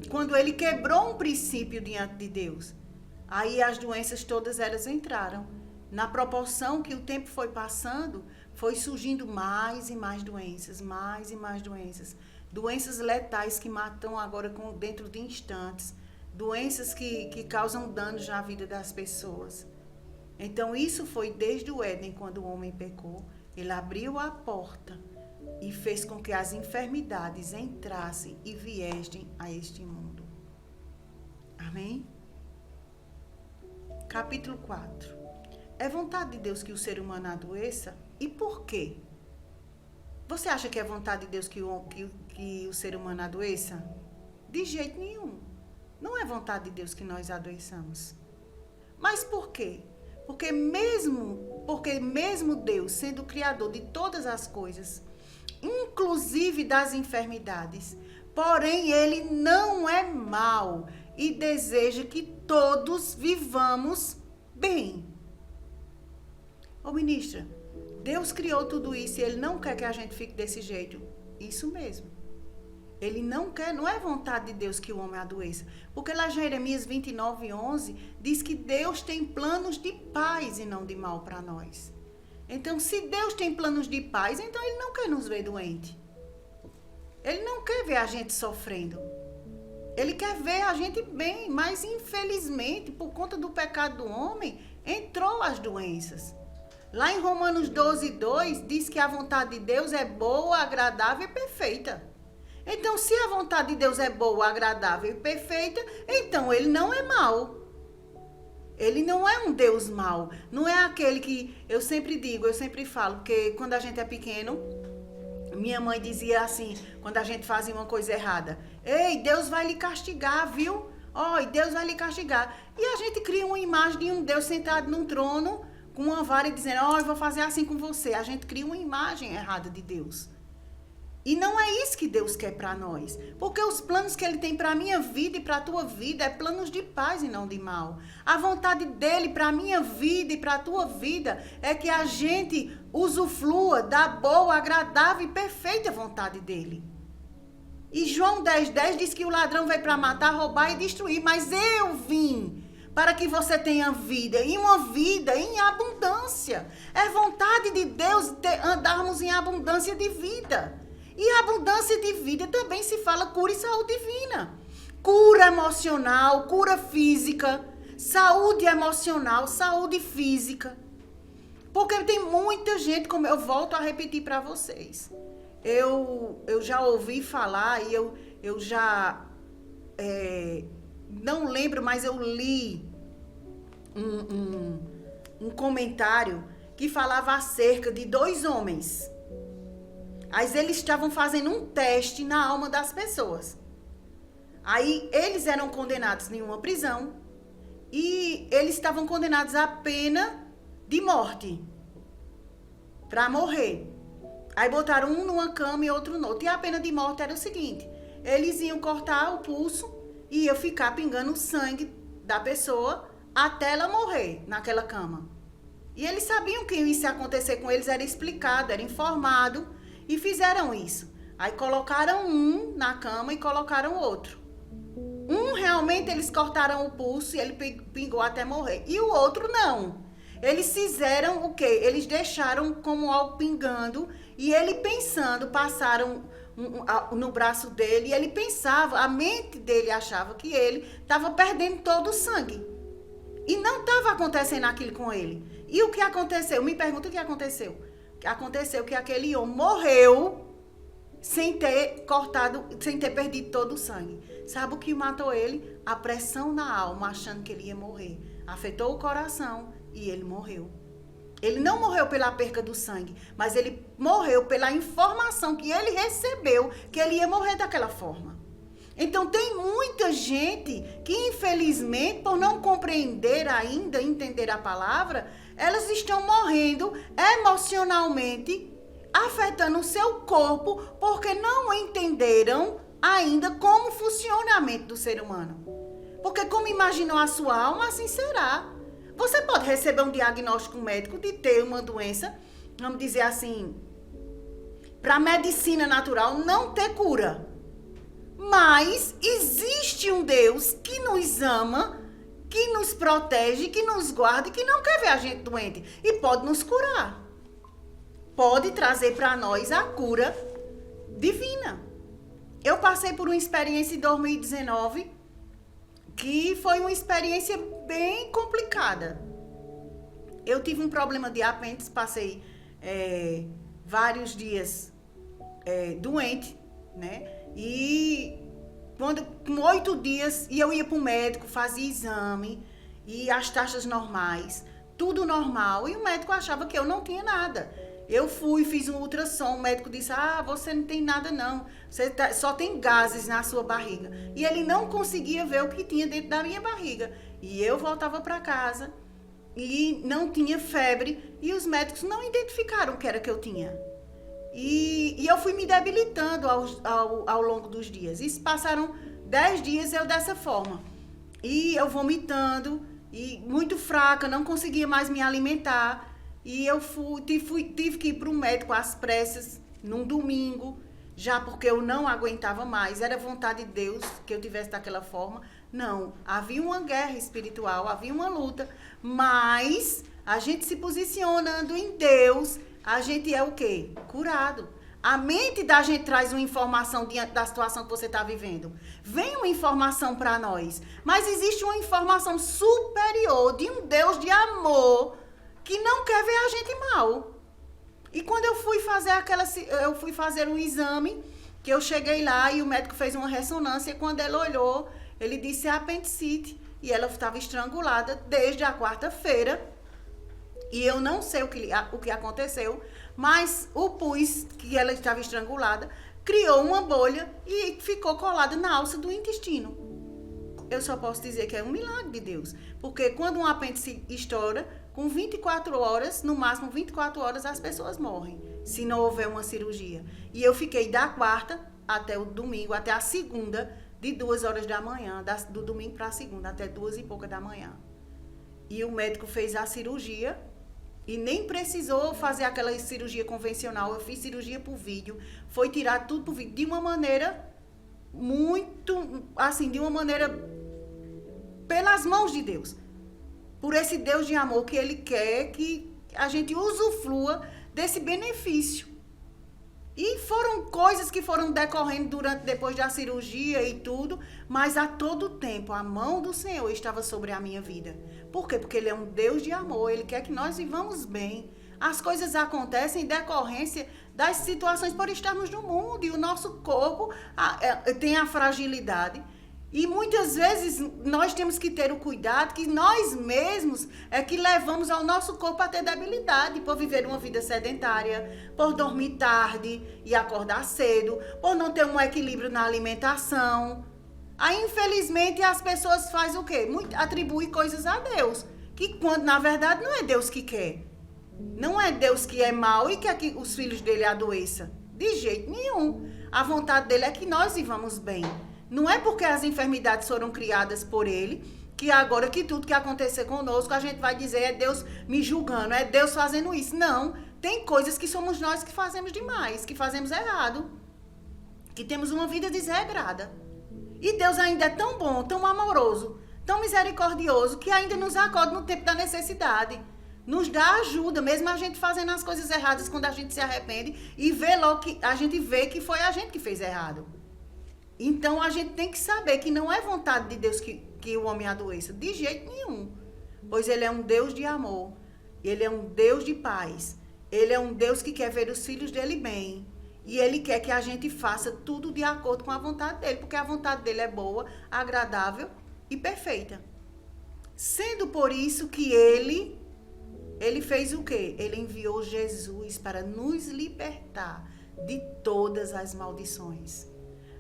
quando ele quebrou um princípio diante de Deus. Aí as doenças todas elas entraram. Na proporção que o tempo foi passando, foi surgindo mais e mais doenças, mais e mais doenças. Doenças letais que matam agora dentro de instantes. Doenças que causam danos na vida das pessoas. Então isso foi desde o Éden, quando o homem pecou. Ele abriu a porta e fez com que as enfermidades entrassem e viessem a este mundo. Amém? Capítulo 4. É vontade de Deus que o ser humano adoeça? E por quê? Você acha que é vontade de Deus que o ser humano adoeça? De jeito nenhum. Não é vontade de Deus que nós adoeçamos. Mas por quê? Porque mesmo Deus, sendo o Criador de todas as coisas, inclusive das enfermidades, porém Ele não é mau e deseja que todos vivamos bem. Ô ministra, Deus criou tudo isso e Ele não quer que a gente fique desse jeito. Isso mesmo. Ele não quer, não é vontade de Deus que o homem adoeça. Porque lá Jeremias 29:11 diz que Deus tem planos de paz e não de mal para nós. Então, se Deus tem planos de paz, então Ele não quer nos ver doente. Ele não quer ver a gente sofrendo. Ele quer ver a gente bem, mas infelizmente, por conta do pecado do homem, entrou as doenças. Lá em Romanos 12:2 diz que a vontade de Deus é boa, agradável e perfeita. Então, se a vontade de Deus é boa, agradável e perfeita, então Ele não é mau. Ele não é um Deus mau. Não é aquele que, eu sempre falo, que quando a gente é pequeno, minha mãe dizia assim, quando a gente fazia uma coisa errada: ei, Deus vai lhe castigar, viu? Ó, Deus vai lhe castigar. E a gente cria uma imagem de um Deus sentado num trono, com uma vara e dizendo: ó, eu vou fazer assim com você. A gente cria uma imagem errada de Deus. E não é isso que Deus quer para nós. Porque os planos que Ele tem para a minha vida e para a tua vida é planos de paz e não de mal. A vontade dEle para a minha vida e para a tua vida é que a gente usufrua da boa, agradável e perfeita vontade dEle. E João 10:10 diz que o ladrão veio para matar, roubar e destruir. Mas eu vim para que você tenha vida, e uma vida em abundância. É vontade de Deus andarmos em abundância de vida. E abundância de vida também se fala cura e saúde divina. Cura emocional, cura física, saúde emocional, saúde física. Porque tem muita gente, como eu volto a repetir para vocês. Eu já ouvi falar e eu já não lembro, mas eu li um comentário que falava acerca de 2 homens. Aí eles estavam fazendo um teste na alma das pessoas. Aí eles eram condenados em uma prisão e eles estavam condenados à pena de morte, para morrer. Aí botaram um numa cama e outro no outro. E a pena de morte era o seguinte: eles iam cortar o pulso e iam ficar pingando o sangue da pessoa até ela morrer naquela cama. E eles sabiam que isso ia acontecer com eles, era explicado, era informado. E fizeram isso. Aí colocaram um na cama e colocaram outro. Um realmente eles cortaram o pulso e ele pingou até morrer. E o outro não. Eles fizeram o quê? Eles deixaram como algo pingando e ele pensando, passaram no braço dele e ele pensava, a mente dele achava que ele estava perdendo todo o sangue. E não estava acontecendo aquilo com ele. E o que aconteceu? Me pergunta o que aconteceu. Aconteceu que aquele homem morreu sem ter perdido todo o sangue. Sabe o que matou ele? A pressão na alma, achando que ele ia morrer. Afetou o coração e ele morreu. Ele não morreu pela perca do sangue, mas ele morreu pela informação que ele recebeu que ele ia morrer daquela forma. Então tem muita gente que infelizmente, por não compreender ainda, entender a palavra, elas estão morrendo emocionalmente, afetando o seu corpo, porque não entenderam ainda como funciona a mente do ser humano. Porque como imaginou a sua alma, assim será. Você pode receber um diagnóstico médico de ter uma doença, vamos dizer assim, para a medicina natural não ter cura. Mas existe um Deus que nos ama, que nos protege, que nos guarda e que não quer ver a gente doente. E pode nos curar. Pode trazer para nós a cura divina. Eu passei por uma experiência em 2019 que foi uma experiência bem complicada. Eu tive um problema de apêndice, passei vários dias doente, né? E com 8 dias, eu ia para o médico, fazia exame, e as taxas normais, tudo normal, e o médico achava que eu não tinha nada. Eu fui, fiz um ultrassom, o médico disse: você não tem nada não, você só tem gases na sua barriga. E ele não conseguia ver o que tinha dentro da minha barriga. E eu voltava para casa, e não tinha febre, e os médicos não identificaram o que era que eu tinha. E eu fui me debilitando ao longo dos dias. E passaram 10 dias eu dessa forma. E eu vomitando, e muito fraca, não conseguia mais me alimentar. E eu tive que ir para o médico às pressas, num domingo, já porque eu não aguentava mais. Era vontade de Deus que eu tivesse daquela forma. Não, havia uma guerra espiritual, havia uma luta. Mas a gente se posicionando em Deus, a gente é o quê? Curado. A mente da gente traz uma informação diante da situação que você está vivendo. Vem uma informação para nós. Mas existe uma informação superior de um Deus de amor que não quer ver a gente mal. E quando eu fui fazer um exame, que eu cheguei lá e o médico fez uma ressonância, e quando ele olhou, ele disse apendicite. E ela estava estrangulada desde a quarta-feira. E eu não sei o que aconteceu, mas o pus, que ela estava estrangulada, criou uma bolha e ficou colada na alça do intestino. Eu só posso dizer que é um milagre de Deus. Porque quando um apêndice estoura, com 24 horas, no máximo 24 horas, as pessoas morrem, se não houver uma cirurgia. E eu fiquei da quarta até o domingo, até a segunda, de 2 horas da manhã, do domingo para a segunda, até 2 e pouca da manhã. E o médico fez a cirurgia. E nem precisou fazer aquela cirurgia convencional. Eu fiz cirurgia por vídeo. Foi tirar tudo por vídeo. De uma maneira muito, assim, de uma maneira pelas mãos de Deus. Por esse Deus de amor que Ele quer que a gente usufrua desse benefício. E foram coisas que foram decorrendo depois da cirurgia e tudo, mas a todo tempo a mão do Senhor estava sobre a minha vida. Por quê? Porque Ele é um Deus de amor, Ele quer que nós vivamos bem. As coisas acontecem em decorrência das situações por estarmos no mundo, e o nosso corpo tem a fragilidade. E muitas vezes nós temos que ter o cuidado que nós mesmos é que levamos ao nosso corpo a ter debilidade por viver uma vida sedentária, por dormir tarde e acordar cedo, por não ter um equilíbrio na alimentação. Aí, infelizmente, as pessoas fazem o quê? Atribuem coisas a Deus, que quando na verdade não é Deus que quer. Não é Deus que é mau e quer que os filhos dele adoeçam. De jeito nenhum. A vontade dele é que nós vivamos bem. Não é porque as enfermidades foram criadas por Ele, que agora que tudo que acontecer conosco, a gente vai dizer é Deus me julgando, é Deus fazendo isso. Não, tem coisas que somos nós que fazemos demais, que fazemos errado, que temos uma vida desregrada. E Deus ainda é tão bom, tão amoroso, tão misericordioso, que ainda nos acorda no tempo da necessidade. Nos dá ajuda, mesmo a gente fazendo as coisas erradas, quando a gente se arrepende e vê logo que a gente vê que foi a gente que fez errado. Então, a gente tem que saber que não é vontade de Deus que o homem adoeça. De jeito nenhum. Pois Ele é um Deus de amor. Ele é um Deus de paz. Ele é um Deus que quer ver os filhos dele bem. E Ele quer que a gente faça tudo de acordo com a vontade dele. Porque a vontade dele é boa, agradável e perfeita. Sendo por isso que Ele fez o quê? Ele enviou Jesus para nos libertar de todas as maldições.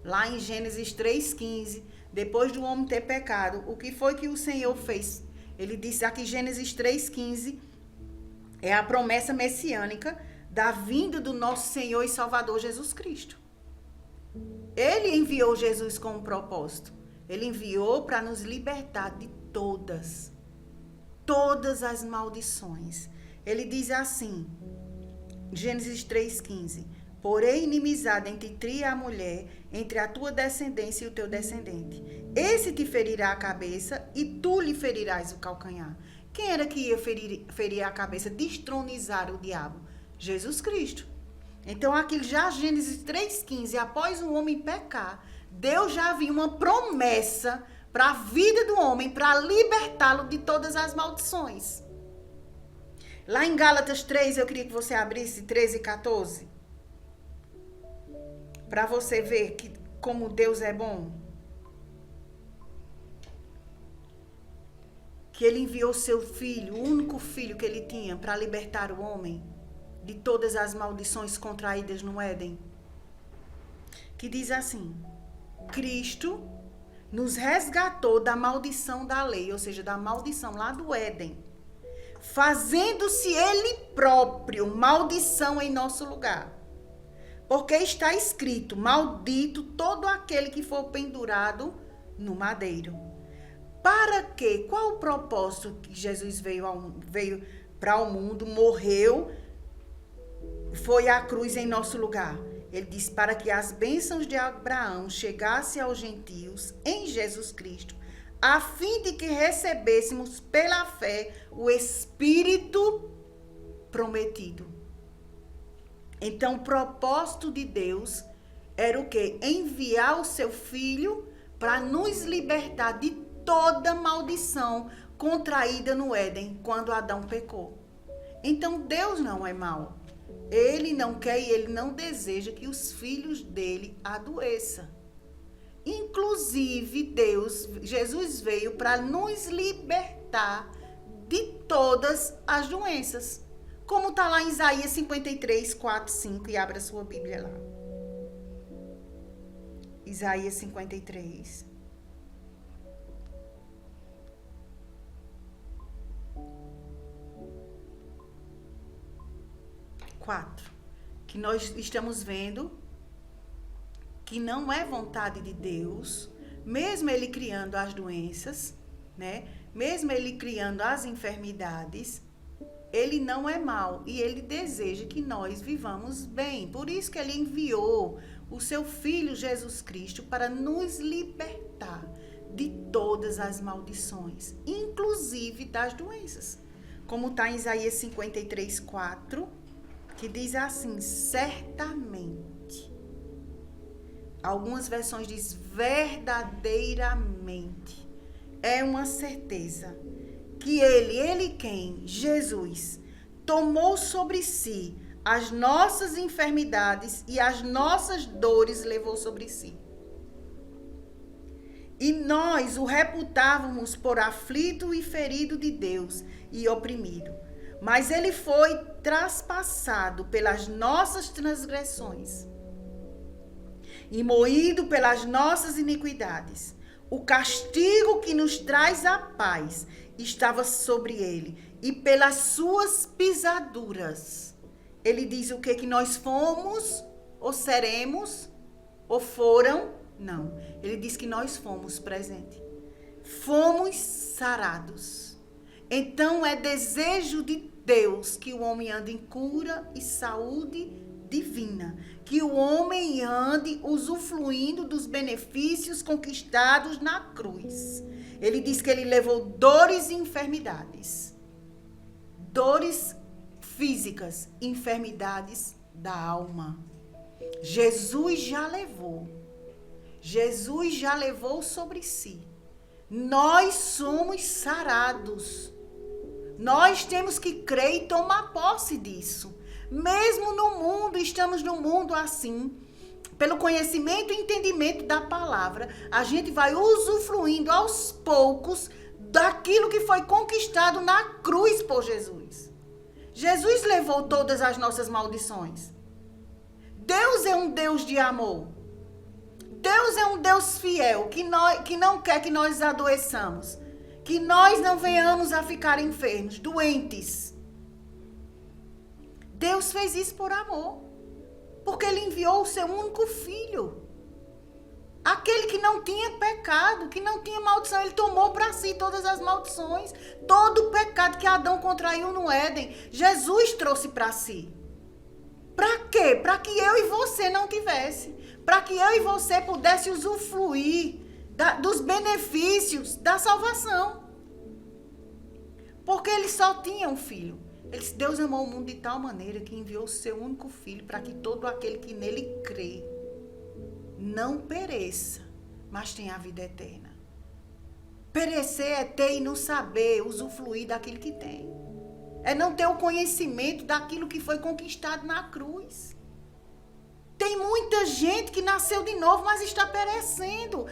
Lá em Gênesis 3,15, depois do homem ter pecado, o que foi que o Senhor fez? Ele disse aqui, Gênesis 3,15, é a promessa messiânica da vinda do nosso Senhor e Salvador Jesus Cristo. Ele enviou Jesus com um propósito. Ele enviou para nos libertar de todas as maldições. Ele diz assim, Gênesis 3,15, porém inimizade entre ti e a mulher, entre a tua descendência e o teu descendente. Esse te ferirá a cabeça e tu lhe ferirás o calcanhar. Quem era que ia ferir a cabeça, destronizar o diabo? Jesus Cristo. Então, aqui já Gênesis 3,15, após o homem pecar, Deus já havia uma promessa para a vida do homem, para libertá-lo de todas as maldições. Lá em Gálatas 3, eu queria que você abrisse 13 e 14. Para você ver como Deus é bom. Que Ele enviou seu filho, o único filho que Ele tinha, para libertar o homem de todas as maldições contraídas no Éden. Que diz assim, Cristo nos resgatou da maldição da lei, ou seja, da maldição lá do Éden, fazendo-se ele próprio maldição em nosso lugar. Porque está escrito: maldito todo aquele que for pendurado no madeiro. Para quê? Qual o propósito que Jesus veio para o mundo, morreu, foi à cruz em nosso lugar? Ele diz: para que as bênçãos de Abraão chegassem aos gentios em Jesus Cristo, a fim de que recebêssemos pela fé o Espírito prometido. Então, o propósito de Deus era o quê? Enviar o seu Filho para nos libertar de toda maldição contraída no Éden, quando Adão pecou. Então, Deus não é mau. Ele não quer e ele não deseja que os filhos dele adoeçam. Inclusive, Jesus veio para nos libertar de todas as doenças. Como está lá em Isaías 53, 4, 5. E abra sua Bíblia lá. Isaías 53. Que nós estamos vendo que não é vontade de Deus, mesmo Ele criando as doenças, né? Mesmo Ele criando as enfermidades, Ele não é mau e Ele deseja que nós vivamos bem. Por isso que Ele enviou o seu Filho Jesus Cristo para nos libertar de todas as maldições, inclusive das doenças. Como está em Isaías 53, 4, que diz assim: certamente. Algumas versões diz verdadeiramente. É uma certeza que ele quem? Jesus, tomou sobre si as nossas enfermidades e as nossas dores levou sobre si. E nós o reputávamos por aflito e ferido de Deus e oprimido. Mas ele foi traspassado pelas nossas transgressões e moído pelas nossas iniquidades. O castigo que nos traz a paz estava sobre ele, e pelas suas pisaduras. Ele diz o que nós fomos, ou seremos, ou foram. Não, ele diz que nós fomos, presente. Fomos sarados. Então é desejo de Deus que o homem ande em cura e saúde divina, que o homem ande usufruindo dos benefícios conquistados na cruz. Ele diz que ele levou dores e enfermidades, dores físicas, enfermidades da alma. Jesus já levou sobre si. Nós somos sarados. Nós temos que crer e tomar posse disso. Mesmo no mundo, estamos no mundo assim. Pelo conhecimento e entendimento da palavra, a gente vai usufruindo aos poucos daquilo que foi conquistado na cruz por Jesus. Jesus levou todas as nossas maldições. Deus é um Deus de amor. Deus é um Deus fiel, que não quer que nós adoeçamos. Que nós não venhamos a ficar enfermos, doentes. Deus fez isso por amor. Porque Ele enviou o seu único filho. Aquele que não tinha pecado, que não tinha maldição. Ele tomou para si todas as maldições. Todo o pecado que Adão contraiu no Éden, Jesus trouxe para si. Para quê? Para que eu e você não tivesse. Para que eu e você pudesse usufruir dos benefícios da salvação. Porque Ele só tinha um filho. Ele disse: Deus amou o mundo de tal maneira que enviou o seu único filho para que todo aquele que nele crê não pereça, mas tenha a vida eterna. Perecer é ter e não saber usufruir daquilo que tem. É não ter o conhecimento daquilo que foi conquistado na cruz. Tem muita gente que nasceu de novo, mas está perecendo,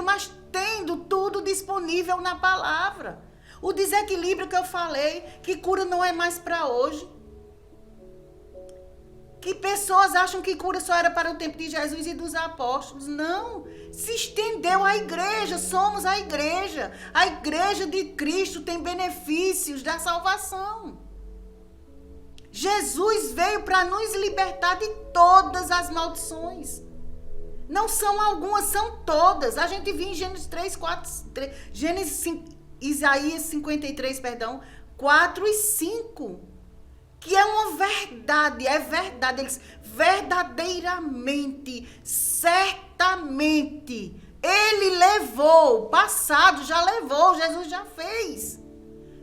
mas tendo tudo disponível na palavra. O desequilíbrio que eu falei, que cura não é mais para hoje. Que pessoas acham que cura só era para o tempo de Jesus e dos apóstolos. Não. Se estendeu à igreja. Somos a igreja. A igreja de Cristo tem benefícios da salvação. Jesus veio para nos libertar de todas as maldições. Não são algumas, são todas. A gente viu em Gênesis 3, 4, 3, Isaías 53, 4 e 5. Que é uma verdade, é verdade. Eles verdadeiramente, certamente, ele levou, passado já levou, Jesus já fez.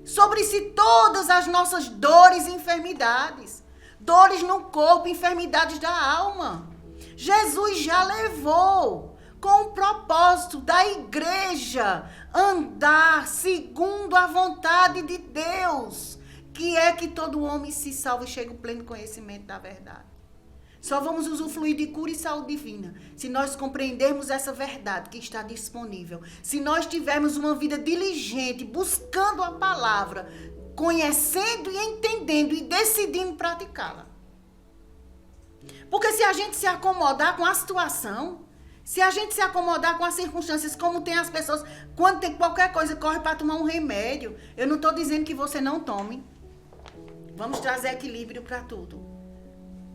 Sobre si todas as nossas dores e enfermidades. Dores no corpo, enfermidades da alma. Jesus já levou com o propósito da igreja andar segundo a vontade de Deus. Que é que todo homem se salve e chegue ao pleno conhecimento da verdade. Só vamos usufruir de cura e saúde divina se nós compreendermos essa verdade que está disponível. Se nós tivermos uma vida diligente, buscando a palavra, conhecendo e entendendo e decidindo praticá-la. Porque se a gente se acomodar com a situação, se a gente se acomodar com as circunstâncias, como tem as pessoas, quando tem qualquer coisa, corre para tomar um remédio. Eu não estou dizendo que você não tome. Vamos trazer equilíbrio para tudo.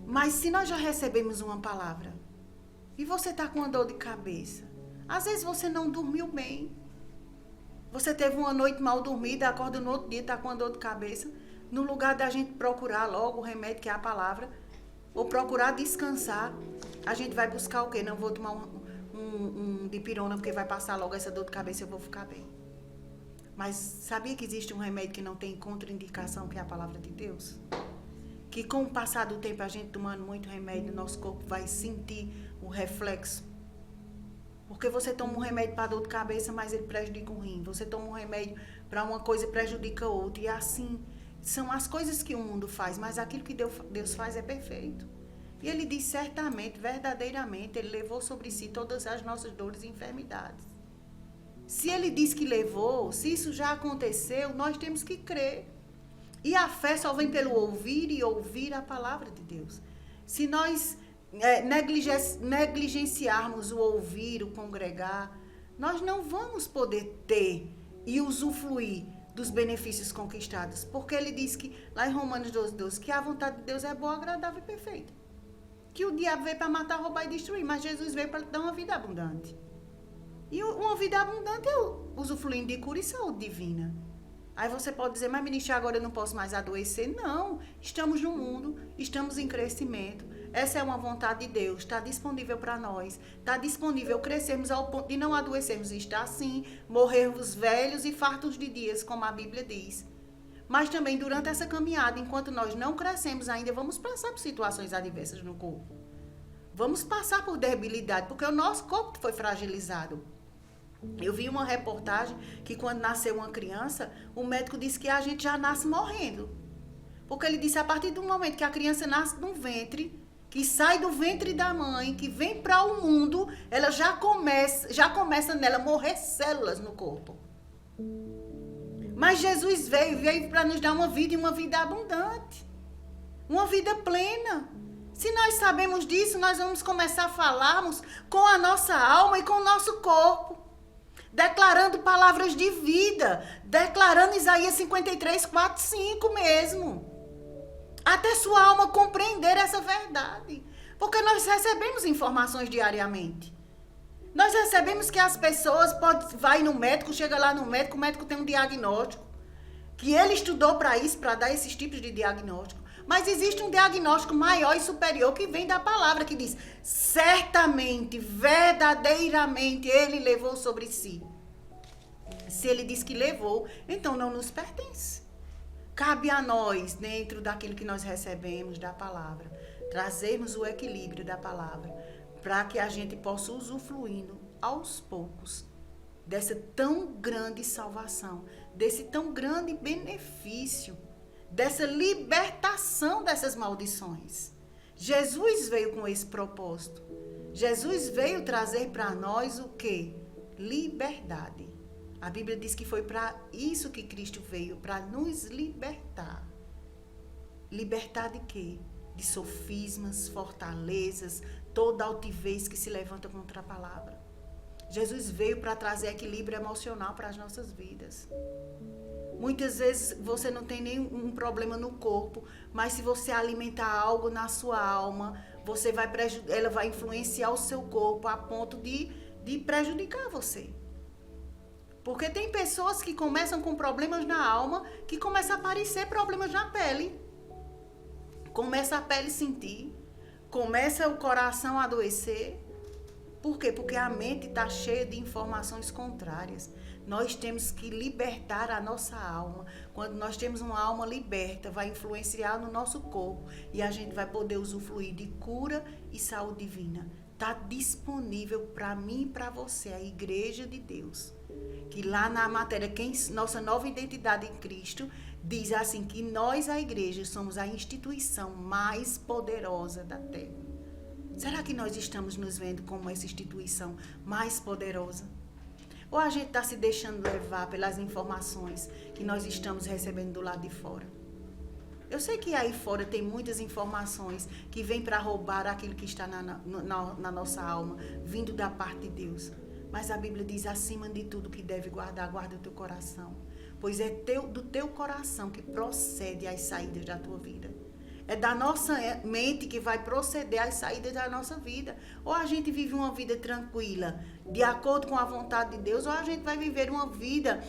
Mas se nós já recebemos uma palavra e você está com uma dor de cabeça, às vezes você não dormiu bem. Você teve uma noite mal dormida, acorda no outro dia, está com uma dor de cabeça. No lugar da gente procurar logo o remédio, que é a palavra, ou procurar descansar, a gente vai buscar o quê? Não vou tomar um dipirona porque vai passar logo essa dor de cabeça e eu vou ficar bem. Mas sabia que existe um remédio que não tem contraindicação, que é a palavra de Deus? Que com o passar do tempo, a gente tomando muito remédio, nosso corpo vai sentir o reflexo. Porque você toma um remédio para dor de cabeça, mas ele prejudica o rim. Você toma um remédio para uma coisa e prejudica outra. E assim, são as coisas que o mundo faz, mas aquilo que Deus faz é perfeito. E ele diz certamente, verdadeiramente, ele levou sobre si todas as nossas dores e enfermidades. Se ele diz que levou, se isso já aconteceu, nós temos que crer. E a fé só vem pelo ouvir e ouvir a palavra de Deus. Se nós negligenciarmos o ouvir, o congregar, nós não vamos poder ter e usufruir dos benefícios conquistados. Porque ele diz que, lá em Romanos 12, que a vontade de Deus é boa, agradável e perfeita. Que o diabo veio para matar, roubar e destruir, mas Jesus veio para dar uma vida abundante. E uma vida abundante é usufruindo de cura e saúde divina. Aí você pode dizer, mas ministra, agora eu não posso mais adoecer. Não, estamos no mundo, estamos em crescimento. Essa é uma vontade de Deus, está disponível para nós. Está disponível crescermos ao ponto de não adoecermos. Está assim, morrermos velhos e fartos de dias, como a Bíblia diz. Mas também durante essa caminhada, enquanto nós não crescemos ainda, vamos passar por situações adversas no corpo. Vamos passar por debilidade, porque o nosso corpo foi fragilizado. Eu vi uma reportagem que quando nasceu uma criança, o médico disse que a gente já nasce morrendo. Porque ele disse, a partir do momento que a criança nasce no ventre, que sai do ventre da mãe, que vem para o mundo, ela já começa nela a morrer células no corpo. Mas Jesus veio para nos dar uma vida e uma vida abundante. Uma vida plena. Se nós sabemos disso, nós vamos começar a falarmos com a nossa alma e com o nosso corpo. Declarando palavras de vida, declarando Isaías 53, 4, 5 mesmo. Até sua alma compreender essa verdade. Porque nós recebemos informações diariamente. Nós recebemos que as pessoas vai no médico, chega lá no médico, o médico tem um diagnóstico. Que ele estudou para isso, para dar esses tipos de diagnóstico. Mas existe um diagnóstico maior e superior que vem da palavra, que diz, certamente, verdadeiramente, ele levou sobre si. Se ele diz que levou, então não nos pertence. Cabe a nós, dentro daquilo que nós recebemos da palavra, trazermos o equilíbrio da palavra, para que a gente possa usufruindo aos poucos dessa tão grande salvação, desse tão grande benefício, dessa libertação dessas maldições. Jesus veio com esse propósito. Jesus veio trazer para nós o quê? Liberdade. A Bíblia diz que foi para isso que Cristo veio, para nos libertar. Libertar de quê? de sofismas, fortalezas, toda altivez que se levanta contra a palavra. Jesus veio para trazer equilíbrio emocional para as nossas vidas. Muitas vezes você não tem nenhum problema no corpo, mas se você alimentar algo na sua alma, ela vai influenciar o seu corpo a ponto de prejudicar você. Porque tem pessoas que começam com problemas na alma, que começam a aparecer problemas na pele. Começa a pele sentir, começa o coração a adoecer. Por quê? Porque a mente está cheia de informações contrárias. Nós temos que libertar a nossa alma. Quando nós temos uma alma liberta, vai influenciar no nosso corpo e a gente vai poder usufruir de cura e saúde divina. Está disponível para mim e para você, a Igreja de Deus. Que lá na matéria, nossa nova identidade em Cristo, diz assim que nós, a Igreja, somos a instituição mais poderosa da Terra. Será que nós estamos nos vendo como essa instituição mais poderosa? Ou a gente está se deixando levar pelas informações que nós estamos recebendo do lado de fora? Eu sei que aí fora tem muitas informações que vêm para roubar aquilo que está na nossa alma, vindo da parte de Deus. Mas a Bíblia diz, acima de tudo que deve guardar, guarda o teu coração. Pois é do teu coração que procede as saídas da tua vida. É da nossa mente que vai proceder às saídas da nossa vida. Ou a gente vive uma vida tranquila, de acordo com a vontade de Deus, ou a gente vai viver uma vida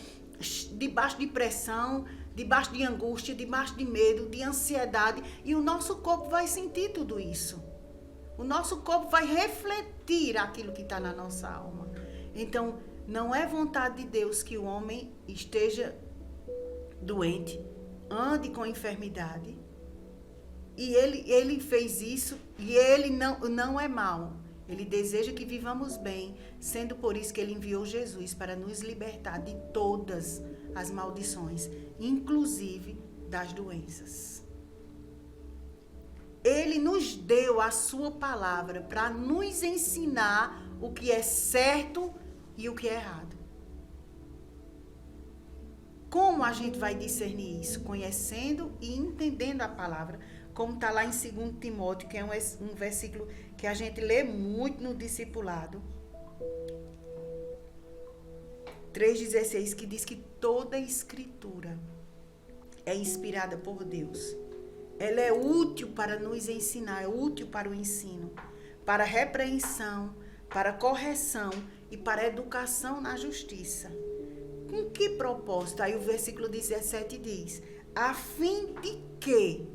debaixo de pressão, debaixo de angústia, debaixo de medo, de ansiedade. E o nosso corpo vai sentir tudo isso. O nosso corpo vai refletir aquilo que está na nossa alma. Então, não é vontade de Deus que o homem esteja doente, ande com enfermidade. E ele fez isso e ele não é mau. Ele deseja que vivamos bem, sendo por isso que ele enviou Jesus para nos libertar de todas as maldições, inclusive das doenças. Ele nos deu a sua palavra para nos ensinar o que é certo e o que é errado. Como a gente vai discernir isso? Conhecendo e entendendo a palavra. Como está lá em 2 Timóteo, que é um versículo que a gente lê muito no discipulado. 3,16, que diz que toda escritura é inspirada por Deus. Ela é útil para nos ensinar, é útil para o ensino, para a repreensão, para a correção e para a educação na justiça. Com que propósito? Aí o versículo 17 diz, a fim de que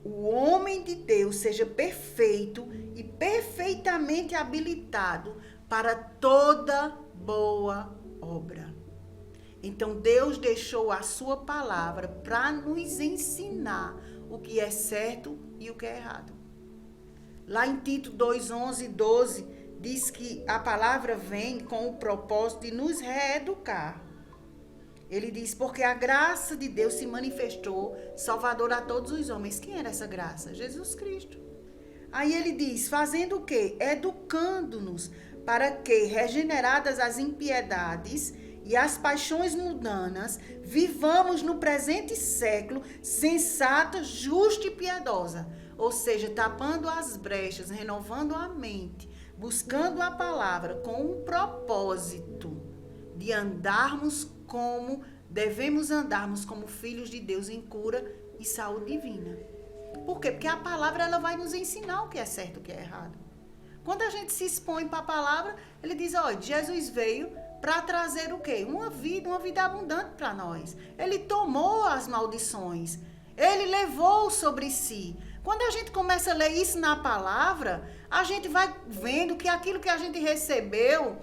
o homem de Deus seja perfeito e perfeitamente habilitado para toda boa obra. Então, Deus deixou a sua palavra para nos ensinar o que é certo e o que é errado. Lá em Tito 2:11 e 12, diz que a palavra vem com o propósito de nos reeducar. Ele diz, porque a graça de Deus se manifestou salvador a todos os homens. Quem era essa graça? Jesus Cristo. Aí ele diz, fazendo o quê? Educando-nos para que, regeneradas as impiedades e as paixões mundanas, vivamos no presente século sensata, justa e piedosa. Ou seja, tapando as brechas, renovando a mente, buscando a palavra com um propósito de devemos andarmos como filhos de Deus em cura e saúde divina. Por quê? Porque a palavra ela vai nos ensinar o que é certo e o que é errado. Quando a gente se expõe para a palavra, ele diz, olha, Jesus veio para trazer o quê? Uma vida abundante para nós. Ele tomou as maldições, ele levou sobre si. Quando a gente começa a ler isso na palavra, a gente vai vendo que aquilo que a gente recebeu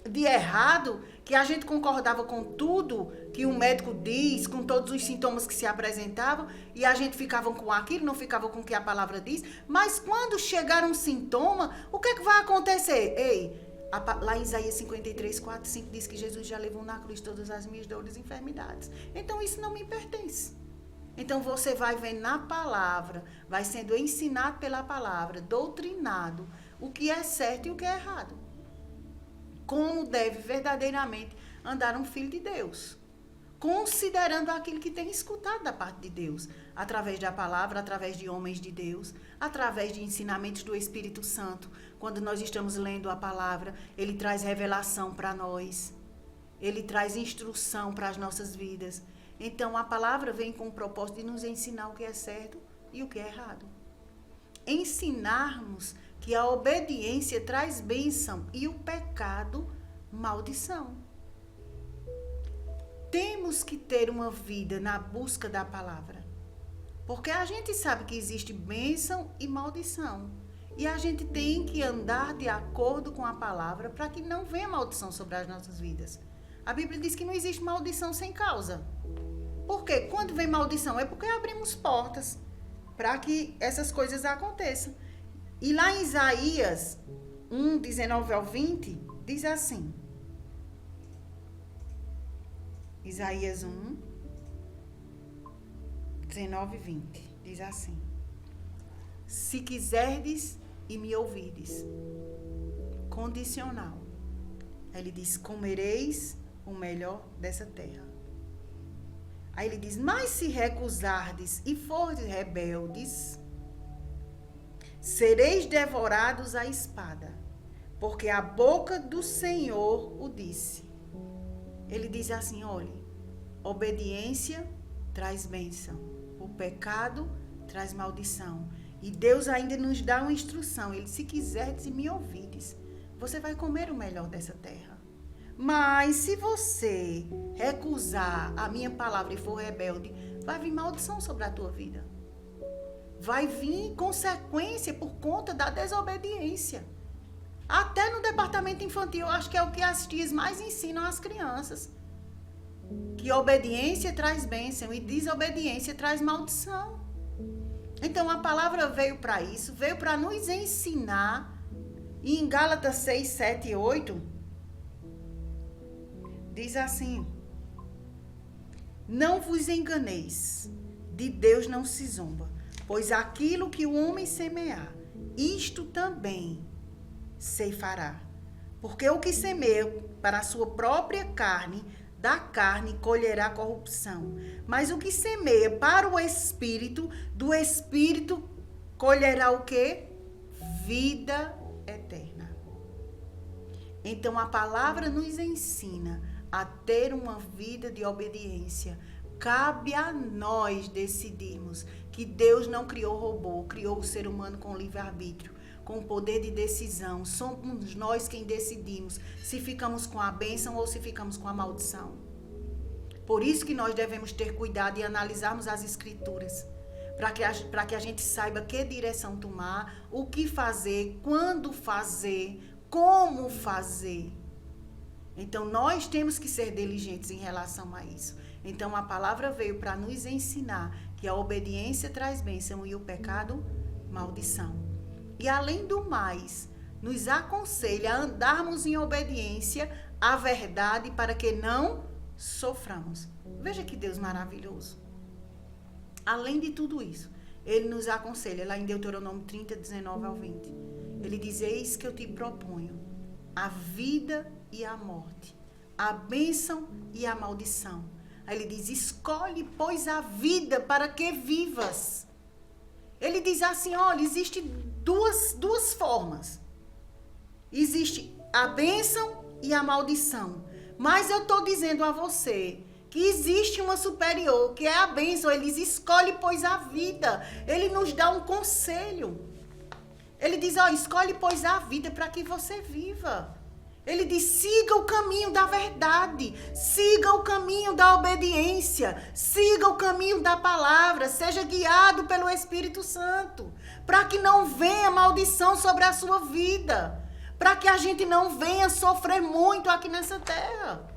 de errado, que a gente concordava com tudo que o médico diz, com todos os sintomas que se apresentavam, e a gente ficava com aquilo, não ficava com o que a palavra diz, mas quando chegar um sintoma, o que é que vai acontecer? Lá em Isaías 53, 4, 5 diz que Jesus já levou na cruz todas as minhas dores e enfermidades. Então isso não me pertence. Então você vai vendo na palavra, vai sendo ensinado pela palavra, doutrinado, o que é certo e o que é errado. Como deve verdadeiramente andar um filho de Deus. considerando aquilo que tem escutado da parte de Deus, através da palavra, através de homens de Deus, através de ensinamentos do Espírito Santo. Quando nós estamos lendo a palavra, ele traz revelação para nós, ele traz instrução para as nossas vidas. Então, a palavra vem com o propósito de nos ensinar o que é certo e o que é errado. Ensinarmos que a obediência traz bênção e o pecado, maldição. Temos que ter uma vida na busca da palavra. Porque a gente sabe que existe bênção e maldição. E a gente tem que andar de acordo com a palavra para que não venha maldição sobre as nossas vidas. A Bíblia diz que não existe maldição sem causa. Por quê? Quando vem maldição é porque abrimos portas para que essas coisas aconteçam. E lá em Isaías 1, 19 ao 20, diz assim. Isaías 1, 19 e 20, diz assim. Se quiserdes e me ouvides. Condicional. Aí ele diz, comereis o melhor dessa terra. Aí ele diz, mas se recusardes e fordes rebeldes, sereis devorados à espada, porque a boca do Senhor o disse. Ele diz assim, olha, obediência traz bênção, o pecado traz maldição. E Deus ainda nos dá uma instrução, ele, se quiserdes e me ouvides, você vai comer o melhor dessa terra. Mas se você recusar a minha palavra e for rebelde, vai vir maldição sobre a tua vida. Vai vir consequência por conta da desobediência. Até no departamento infantil, eu acho que é o que as tias mais ensinam às crianças. Que obediência traz bênção e desobediência traz maldição. Então a palavra veio para isso, veio para nos ensinar. E em Gálatas 6, 7 e 8, diz assim: não vos enganeis, de Deus não se zomba, pois aquilo que o homem semear, isto também ceifará. Porque o que semeia para a sua própria carne, da carne colherá corrupção. Mas o que semeia para o Espírito, do Espírito colherá o quê? Vida eterna. Então a palavra nos ensina a ter uma vida de obediência. Cabe a nós decidirmos que Deus não criou robô, criou o ser humano com livre-arbítrio, com poder de decisão. Somos nós quem decidimos se ficamos com a bênção ou se ficamos com a maldição. Por isso que nós devemos ter cuidado e analisarmos as escrituras, para que a gente saiba que direção tomar, o que fazer, quando fazer, como fazer. Então, nós temos que ser diligentes em relação a isso. Então, a palavra veio para nos ensinar que a obediência traz bênção e o pecado, maldição. E, além do mais, nos aconselha a andarmos em obediência à verdade para que não soframos. Veja que Deus maravilhoso. Além de tudo isso, Ele nos aconselha, lá em Deuteronômio 30, 19 ao 20. Ele diz, eis que eu te proponho a vida e a morte, a bênção e a maldição. Aí ele diz, escolhe, pois, a vida para que vivas. Ele diz assim, olha, existe duas formas. Existe a bênção e a maldição. Mas eu estou dizendo a você que existe uma superior, que é a bênção. Ele diz, escolhe, pois, a vida. Ele nos dá um conselho. Ele diz, ó, escolhe, pois, a vida para que você viva. Ele diz, siga o caminho da verdade, siga o caminho da obediência, siga o caminho da palavra, seja guiado pelo Espírito Santo, para que não venha maldição sobre a sua vida, para que a gente não venha sofrer muito aqui nessa terra.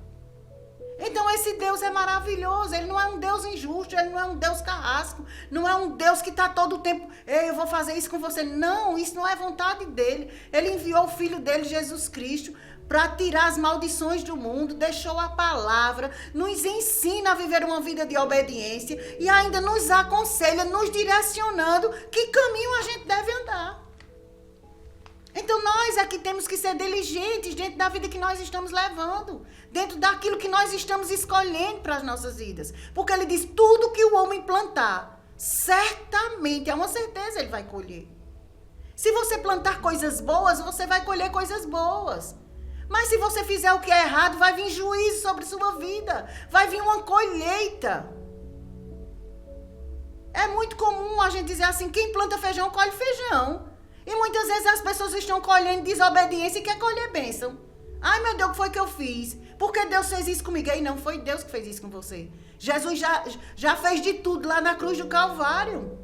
Então esse Deus é maravilhoso, Ele não é um Deus injusto, Ele não é um Deus carrasco, não é um Deus que está todo o tempo, eu vou fazer isso com você. Não, isso não é vontade dEle. Ele enviou o Filho dEle, Jesus Cristo, para tirar as maldições do mundo, deixou a palavra, nos ensina a viver uma vida de obediência e ainda nos aconselha, nos direcionando que caminho a gente deve andar. Então nós aqui temos que ser diligentes dentro da vida que nós estamos levando, dentro daquilo que nós estamos escolhendo para as nossas vidas. Porque ele diz, tudo que o homem plantar, certamente, é uma certeza, ele vai colher. Se você plantar coisas boas, você vai colher coisas boas. Mas se você fizer o que é errado, vai vir juízo sobre sua vida. Vai vir uma colheita. É muito comum a gente dizer assim, quem planta feijão, colhe feijão. E muitas vezes as pessoas estão colhendo desobediência e quer colher bênção. Ai, meu Deus, o que foi que eu fiz? Por que Deus fez isso comigo? E não foi Deus que fez isso com você. Jesus já fez de tudo lá na cruz do Calvário.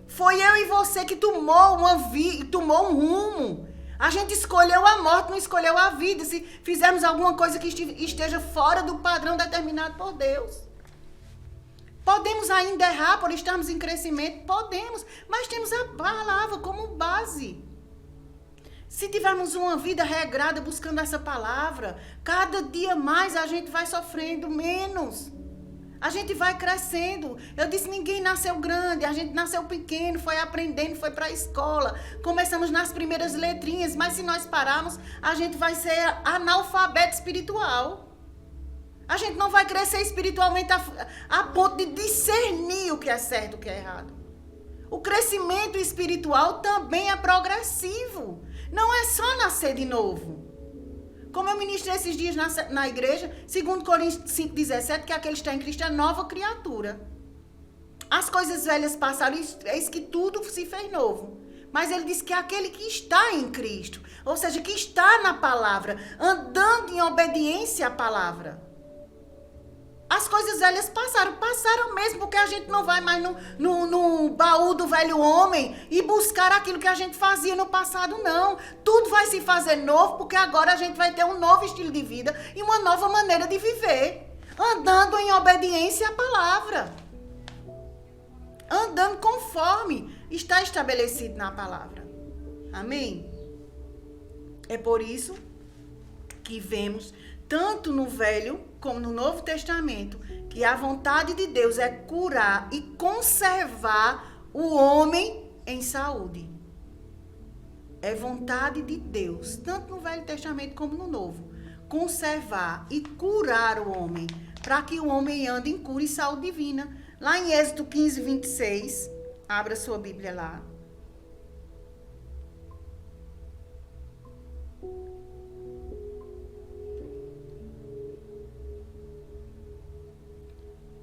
Foi eu e você que tomou um rumo. A gente escolheu a morte, não escolheu a vida. Se fizermos alguma coisa que esteja fora do padrão determinado por Deus. Podemos ainda errar por estarmos em crescimento? Podemos. Mas temos a palavra como base. Se tivermos uma vida regrada buscando essa palavra, cada dia mais a gente vai sofrendo menos. A gente vai crescendo. Eu disse, ninguém nasceu grande, a gente nasceu pequeno, foi aprendendo, foi para a escola. Começamos nas primeiras letrinhas, mas se nós pararmos, a gente vai ser analfabeto espiritual. A gente não vai crescer espiritualmente a ponto de discernir o que é certo e o que é errado. O crescimento espiritual também é progressivo. Não é só nascer de novo. Como eu ministrei esses dias na igreja, 2 Coríntios 5,17, que aquele que está em Cristo é nova criatura. As coisas velhas passaram, eis que tudo se fez novo. Mas ele diz que é aquele que está em Cristo, ou seja, que está na palavra, andando em obediência à palavra. As coisas velhas passaram mesmo, porque a gente não vai mais no baú do velho homem e buscar aquilo que a gente fazia no passado, não. Tudo vai se fazer novo, porque agora a gente vai ter um novo estilo de vida e uma nova maneira de viver, andando em obediência à palavra, andando conforme está estabelecido na palavra. Amém? É por isso que vemos, tanto no Velho como no Novo Testamento, que a vontade de Deus é curar e conservar o homem em saúde. É vontade de Deus, tanto no Velho Testamento como no Novo, conservar e curar o homem, para que o homem ande em cura e saúde divina. Lá em Êxodo 15, 26, abra sua Bíblia lá.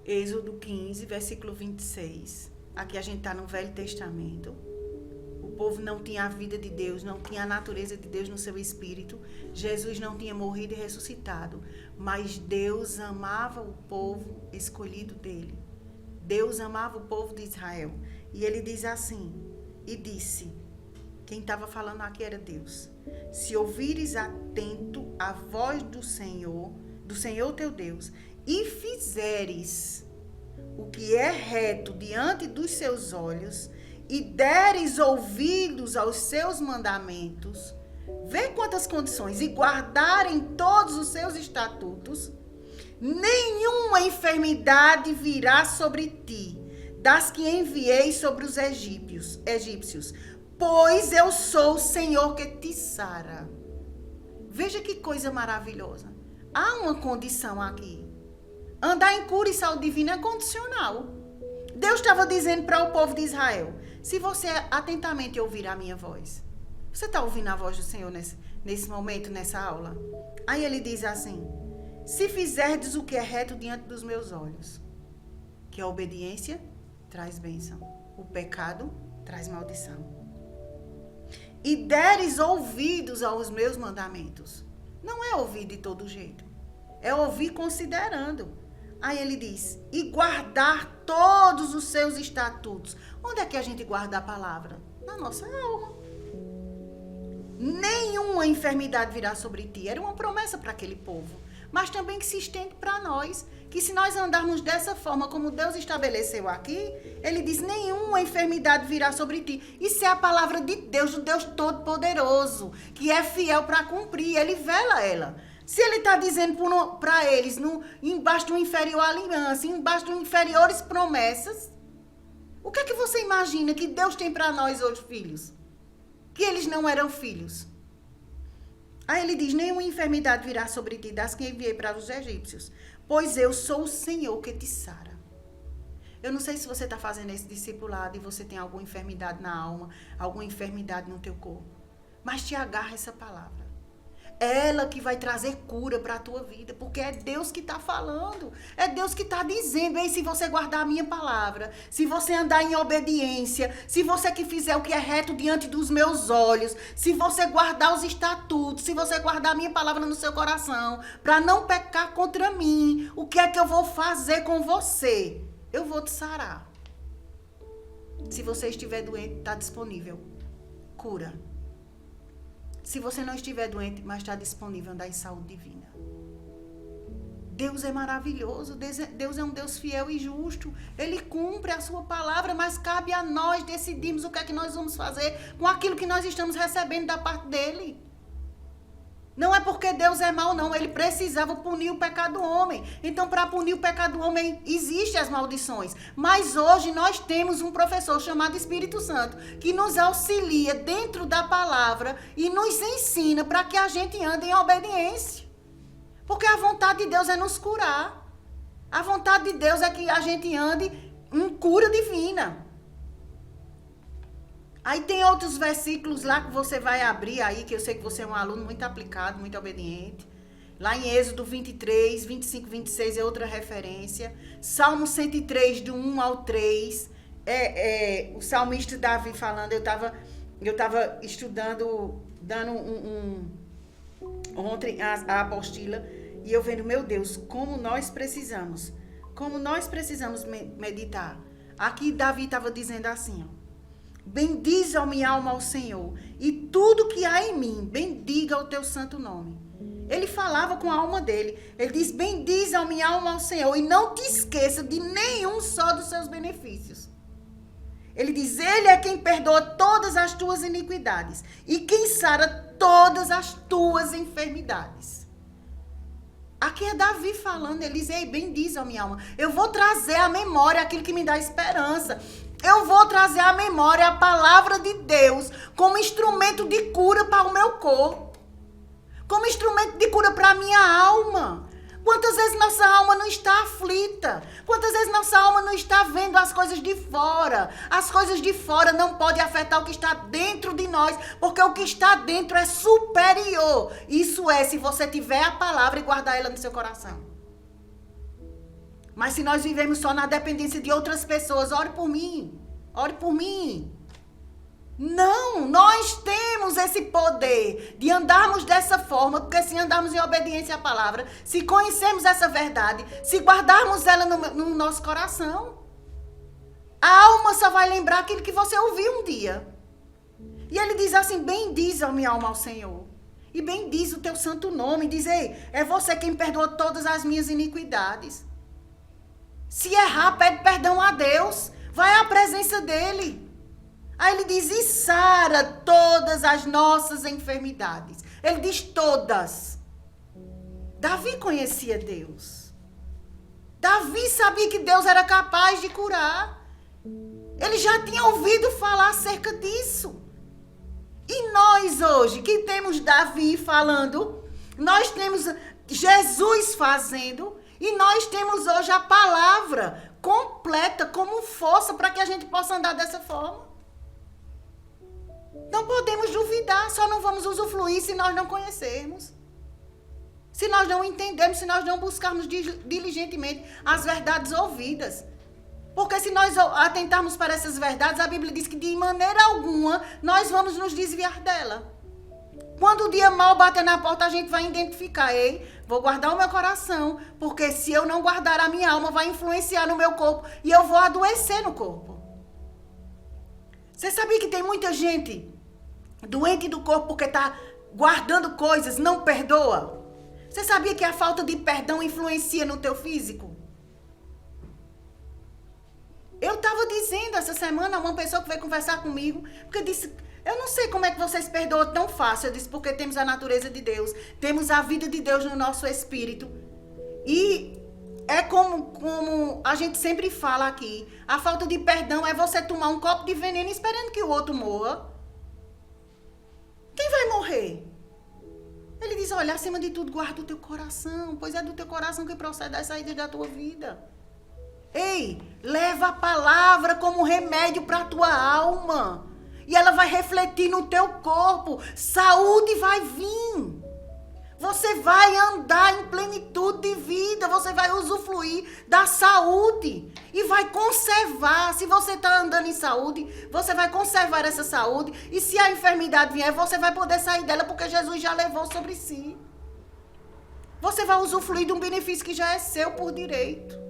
Êxodo 15, versículo 26. Aqui a gente está no Velho Testamento. O povo não tinha a vida de Deus, não tinha a natureza de Deus no seu espírito. Jesus não tinha morrido e ressuscitado. Mas Deus amava o povo escolhido dele. Deus amava o povo de Israel. E ele diz assim, e disse, quem estava falando aqui era Deus. Se ouvires atento a voz do Senhor teu Deus, e fizeres o que é reto diante dos seus olhos, e deres ouvidos aos seus mandamentos, vê quantas condições, e guardarem todos os seus estatutos, nenhuma enfermidade virá sobre ti, das que enviei sobre os egípcios, pois eu sou o Senhor que te sara. Veja que coisa maravilhosa. Há uma condição aqui. Andar em cura e saúde divina é condicional. Deus estava dizendo para o povo de Israel, se você atentamente ouvir a minha voz, você está ouvindo a voz do Senhor nesse momento, nessa aula? Aí ele diz assim, se fizerdes o que é reto diante dos meus olhos, que a obediência traz bênção, o pecado traz maldição. E deres ouvidos aos meus mandamentos. Não é ouvir de todo jeito, é ouvir considerando. Aí ele diz, e guardar todos os seus estatutos. Onde é que a gente guarda a palavra? Na nossa alma. Nenhuma enfermidade virá sobre ti. Era uma promessa para aquele povo. Mas também que se estende para nós. Que se nós andarmos dessa forma como Deus estabeleceu aqui, ele diz, nenhuma enfermidade virá sobre ti. Isso é a palavra de Deus, do Deus Todo-Poderoso, que é fiel para cumprir. Ele vela ela. Se ele está dizendo para eles, embaixo do inferior aliança, embaixo do inferiores promessas, o que é que você imagina que Deus tem para nós hoje, filhos? que eles não eram filhos. Aí ele diz, nenhuma enfermidade virá sobre ti, das que enviei para os egípcios, pois eu sou o Senhor que te sara. Eu não sei se você está fazendo esse discipulado e você tem alguma enfermidade na alma, alguma enfermidade no teu corpo, mas te agarra essa palavra. É ela que vai trazer cura para a tua vida, porque é Deus que está falando, é Deus que está dizendo, ei, se você guardar a minha palavra, se você andar em obediência, se você que fizer o que é reto diante dos meus olhos, se você guardar os estatutos, se você guardar a minha palavra no seu coração, para não pecar contra mim, o que é que eu vou fazer com você? Eu vou te sarar. Se você estiver doente, está disponível. Cura. Se você não estiver doente, mas está disponível, andar em saúde divina. Deus é maravilhoso, Deus é um Deus fiel e justo. Ele cumpre a sua palavra, mas cabe a nós decidirmos o que é que nós vamos fazer com aquilo que nós estamos recebendo da parte dele. Não é porque Deus é mau, não. Ele precisava punir o pecado do homem. Então, para punir o pecado do homem, existem as maldições. Mas hoje nós temos um professor chamado Espírito Santo, que nos auxilia dentro da palavra e nos ensina para que a gente ande em obediência. Porque a vontade de Deus é nos curar. A vontade de Deus é que a gente ande em cura divina. Aí tem outros versículos lá que você vai abrir aí, que eu sei que você é um aluno muito aplicado, muito obediente. Lá em Êxodo 23, 25, 26 é outra referência. Salmo 103, do 1 ao 3. O salmista Davi falando, eu tava estudando, dando ontem a apostila, e eu vendo, meu Deus, como nós precisamos meditar. Aqui Davi estava dizendo assim, ó. Bendize a minha alma ao Senhor, e tudo que há em mim, bendiga o teu santo nome. Ele falava com a alma dele. Ele diz, bendize a minha alma ao Senhor, e não te esqueça de nenhum só dos seus benefícios. Ele diz, ele é quem perdoa todas as tuas iniquidades, e quem sara todas as tuas enfermidades. Aqui é Davi falando, ele diz, ei, bendize a minha alma. Eu vou trazer à memória aquilo que me dá esperança. Eu vou trazer à memória a palavra de Deus como instrumento de cura para o meu corpo. Como instrumento de cura para a minha alma. Quantas vezes nossa alma não está aflita? Quantas vezes nossa alma não está vendo as coisas de fora? As coisas de fora não podem afetar o que está dentro de nós, porque o que está dentro é superior. Isso é, se você tiver a palavra e guardar ela no seu coração. Mas se nós vivemos só na dependência de outras pessoas, ore por mim. Ore por mim. Não, nós temos esse poder de andarmos dessa forma, porque se andarmos em obediência à palavra, se conhecermos essa verdade, se guardarmos ela no nosso coração, a alma só vai lembrar aquilo que você ouviu um dia. E ele diz assim, bendize a minha alma ao Senhor. E bendize o teu santo nome. Diz, ei, é você quem perdoa todas as minhas iniquidades. Se errar, pede perdão a Deus. Vai à presença dele. Aí ele diz, e sara todas as nossas enfermidades. Ele diz todas. Davi conhecia Deus. Davi sabia que Deus era capaz de curar. Ele já tinha ouvido falar acerca disso. E nós hoje, que temos Davi falando, nós temos Jesus fazendo, e nós temos hoje a palavra completa como força para que a gente possa andar dessa forma. Não podemos duvidar, só não vamos usufruir se nós não conhecermos. Se nós não entendermos, se nós não buscarmos diligentemente as verdades ouvidas. Porque se nós atentarmos para essas verdades, a Bíblia diz que de maneira alguma nós vamos nos desviar dela. Quando o dia mal bater na porta, a gente vai identificar, ei, vou guardar o meu coração, porque se eu não guardar a minha alma, vai influenciar no meu corpo e eu vou adoecer no corpo. Você sabia que tem muita gente doente do corpo porque está guardando coisas, não perdoa? Você sabia que a falta de perdão influencia no teu físico? Eu estava dizendo essa semana a uma pessoa que veio conversar comigo, porque disse, eu não sei como é que vocês perdoam tão fácil. Eu disse, porque temos a natureza de Deus, temos a vida de Deus no nosso espírito. E é como a gente sempre fala aqui, a falta de perdão é você tomar um copo de veneno esperando que o outro morra. morrer. Ele diz, olha, acima de tudo, guarda o teu coração, pois é do teu coração que procede as saídas da tua vida. Ei, leva a palavra como remédio para a tua alma. E ela vai refletir no teu corpo. Saúde vai vir. Você vai andar em plenitude de vida. Você vai usufruir da saúde. E vai conservar. Se você está andando em saúde, você vai conservar essa saúde. E se a enfermidade vier, você vai poder sair dela, porque Jesus já levou sobre si. Você vai usufruir de um benefício que já é seu por direito.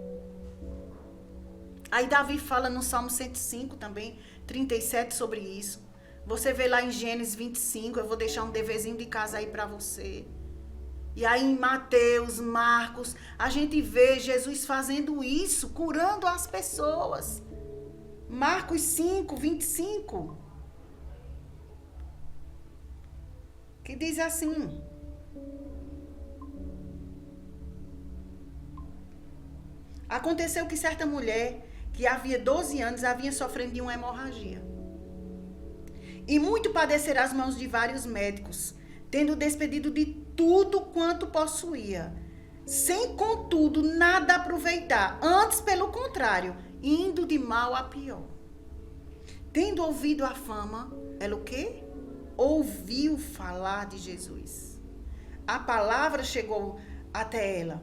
Aí Davi fala no Salmo 105 também, 37 sobre isso. Você vê lá em Gênesis 25, eu vou deixar um deverzinho de casa aí para você. E aí em Mateus, Marcos, a gente vê Jesus fazendo isso, curando as pessoas. Marcos 5, 25. Que diz assim: aconteceu que certa mulher, que havia 12 anos, havia sofrendo de uma hemorragia. E muito padecerá às mãos de vários médicos, tendo despedido de tudo quanto possuía, sem contudo nada aproveitar, antes pelo contrário, indo de mal a pior. Tendo ouvido a fama, ela o quê? Ouviu falar de Jesus. A palavra chegou até ela.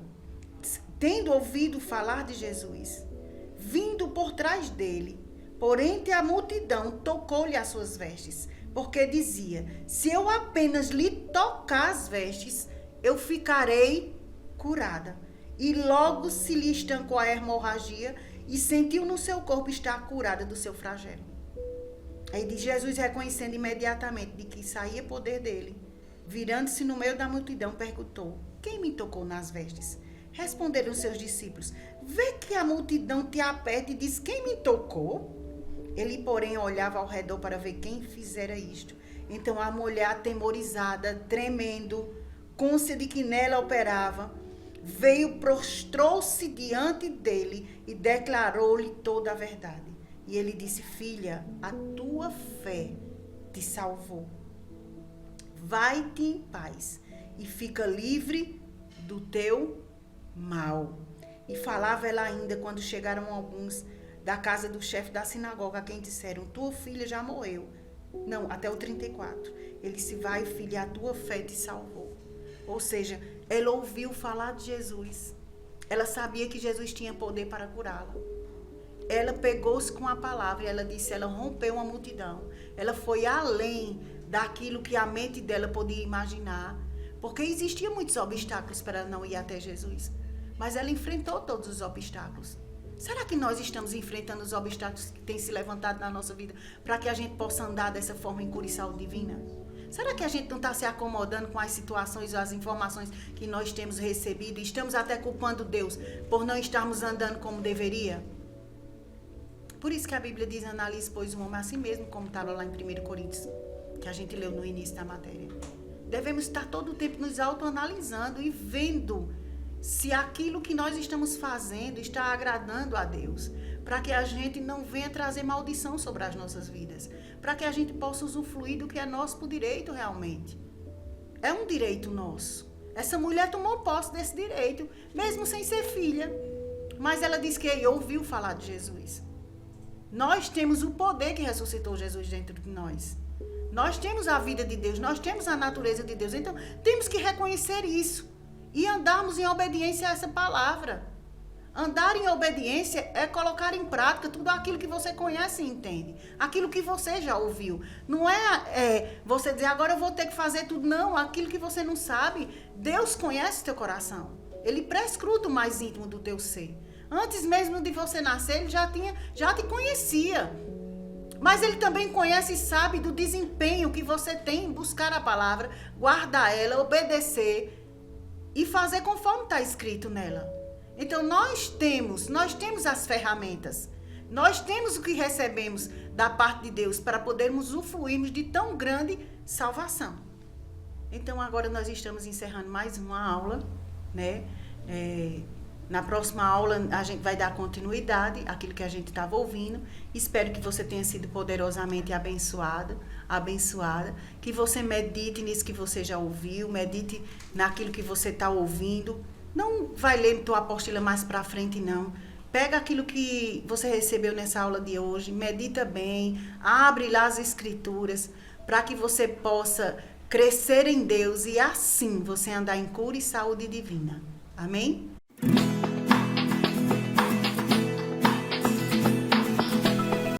Tendo ouvido falar de Jesus, vindo por trás dele, por entre a multidão, tocou-lhe as suas vestes, porque dizia, se eu apenas lhe tocar as vestes, eu ficarei curada. E logo se lhe estancou a hemorragia e sentiu no seu corpo estar curada do seu flagelo. Aí diz Jesus, reconhecendo imediatamente de que saía poder dele, virando-se no meio da multidão, perguntou, quem me tocou nas vestes? Responderam seus discípulos, vê que a multidão te aperta e diz, quem me tocou? Ele, porém, olhava ao redor para ver quem fizera isto. Então a mulher, atemorizada, tremendo, cônscia de que nela operava, veio, prostrou-se diante dele e declarou-lhe toda a verdade. E ele disse, filha, a tua fé te salvou. Vai-te em paz e fica livre do teu mal. E falava ela ainda quando chegaram alguns da casa do chefe da sinagoga, a quem disseram, tua filha já morreu. Não, até o 34. Ele disse, vai filha, a tua fé te salvou. Ou seja, ela ouviu falar de Jesus. Ela sabia que Jesus tinha poder para curá-la. Ela pegou-se com a palavra e ela disse, ela rompeu uma multidão. Ela foi além daquilo que a mente dela podia imaginar. Porque existiam muitos obstáculos para ela não ir até Jesus. Mas ela enfrentou todos os obstáculos. Será que nós estamos enfrentando os obstáculos que têm se levantado na nossa vida para que a gente possa andar dessa forma em cura e saúde divina? Será que a gente não está se acomodando com as situações, as informações que nós temos recebido e estamos até culpando Deus por não estarmos andando como deveria? Por isso que a Bíblia diz, analise, pois, o homem a si mesmo, como estava lá em 1 Coríntios, que a gente leu no início da matéria. Devemos estar todo o tempo nos autoanalisando e vendo se aquilo que nós estamos fazendo está agradando a Deus, para que a gente não venha trazer maldição sobre as nossas vidas, para que a gente possa usufruir do que é nosso por direito realmente. É um direito nosso. Essa mulher tomou posse desse direito, mesmo sem ser filha, mas ela disse que ouviu falar de Jesus. Nós temos o poder que ressuscitou Jesus dentro de nós. Nós temos a vida de Deus, nós temos a natureza de Deus, então temos que reconhecer isso. E andarmos em obediência a essa palavra. Andar em obediência é colocar em prática tudo aquilo que você conhece e entende. Aquilo que você já ouviu. Não é você dizer, agora eu vou ter que fazer tudo. Não, aquilo que você não sabe, Deus conhece teu coração. Ele prescruta o mais íntimo do teu ser. Antes mesmo de você nascer, ele já te conhecia. Mas ele também conhece e sabe do desempenho que você tem em buscar a palavra, guardar ela, obedecer e fazer conforme está escrito nela. Então nós temos as ferramentas, nós temos o que recebemos da parte de Deus para podermos usufruirmos de tão grande salvação. Então agora nós estamos encerrando mais uma aula, né? Na próxima aula, a gente vai dar continuidade àquilo que a gente estava ouvindo. Espero que você tenha sido poderosamente abençoada. Que você medite nisso que você já ouviu, medite naquilo que você está ouvindo. Não vai ler tua apostila mais para frente, não. Pega aquilo que você recebeu nessa aula de hoje, medita bem, abre lá as escrituras, para que você possa crescer em Deus e assim você andar em cura e saúde divina. Amém?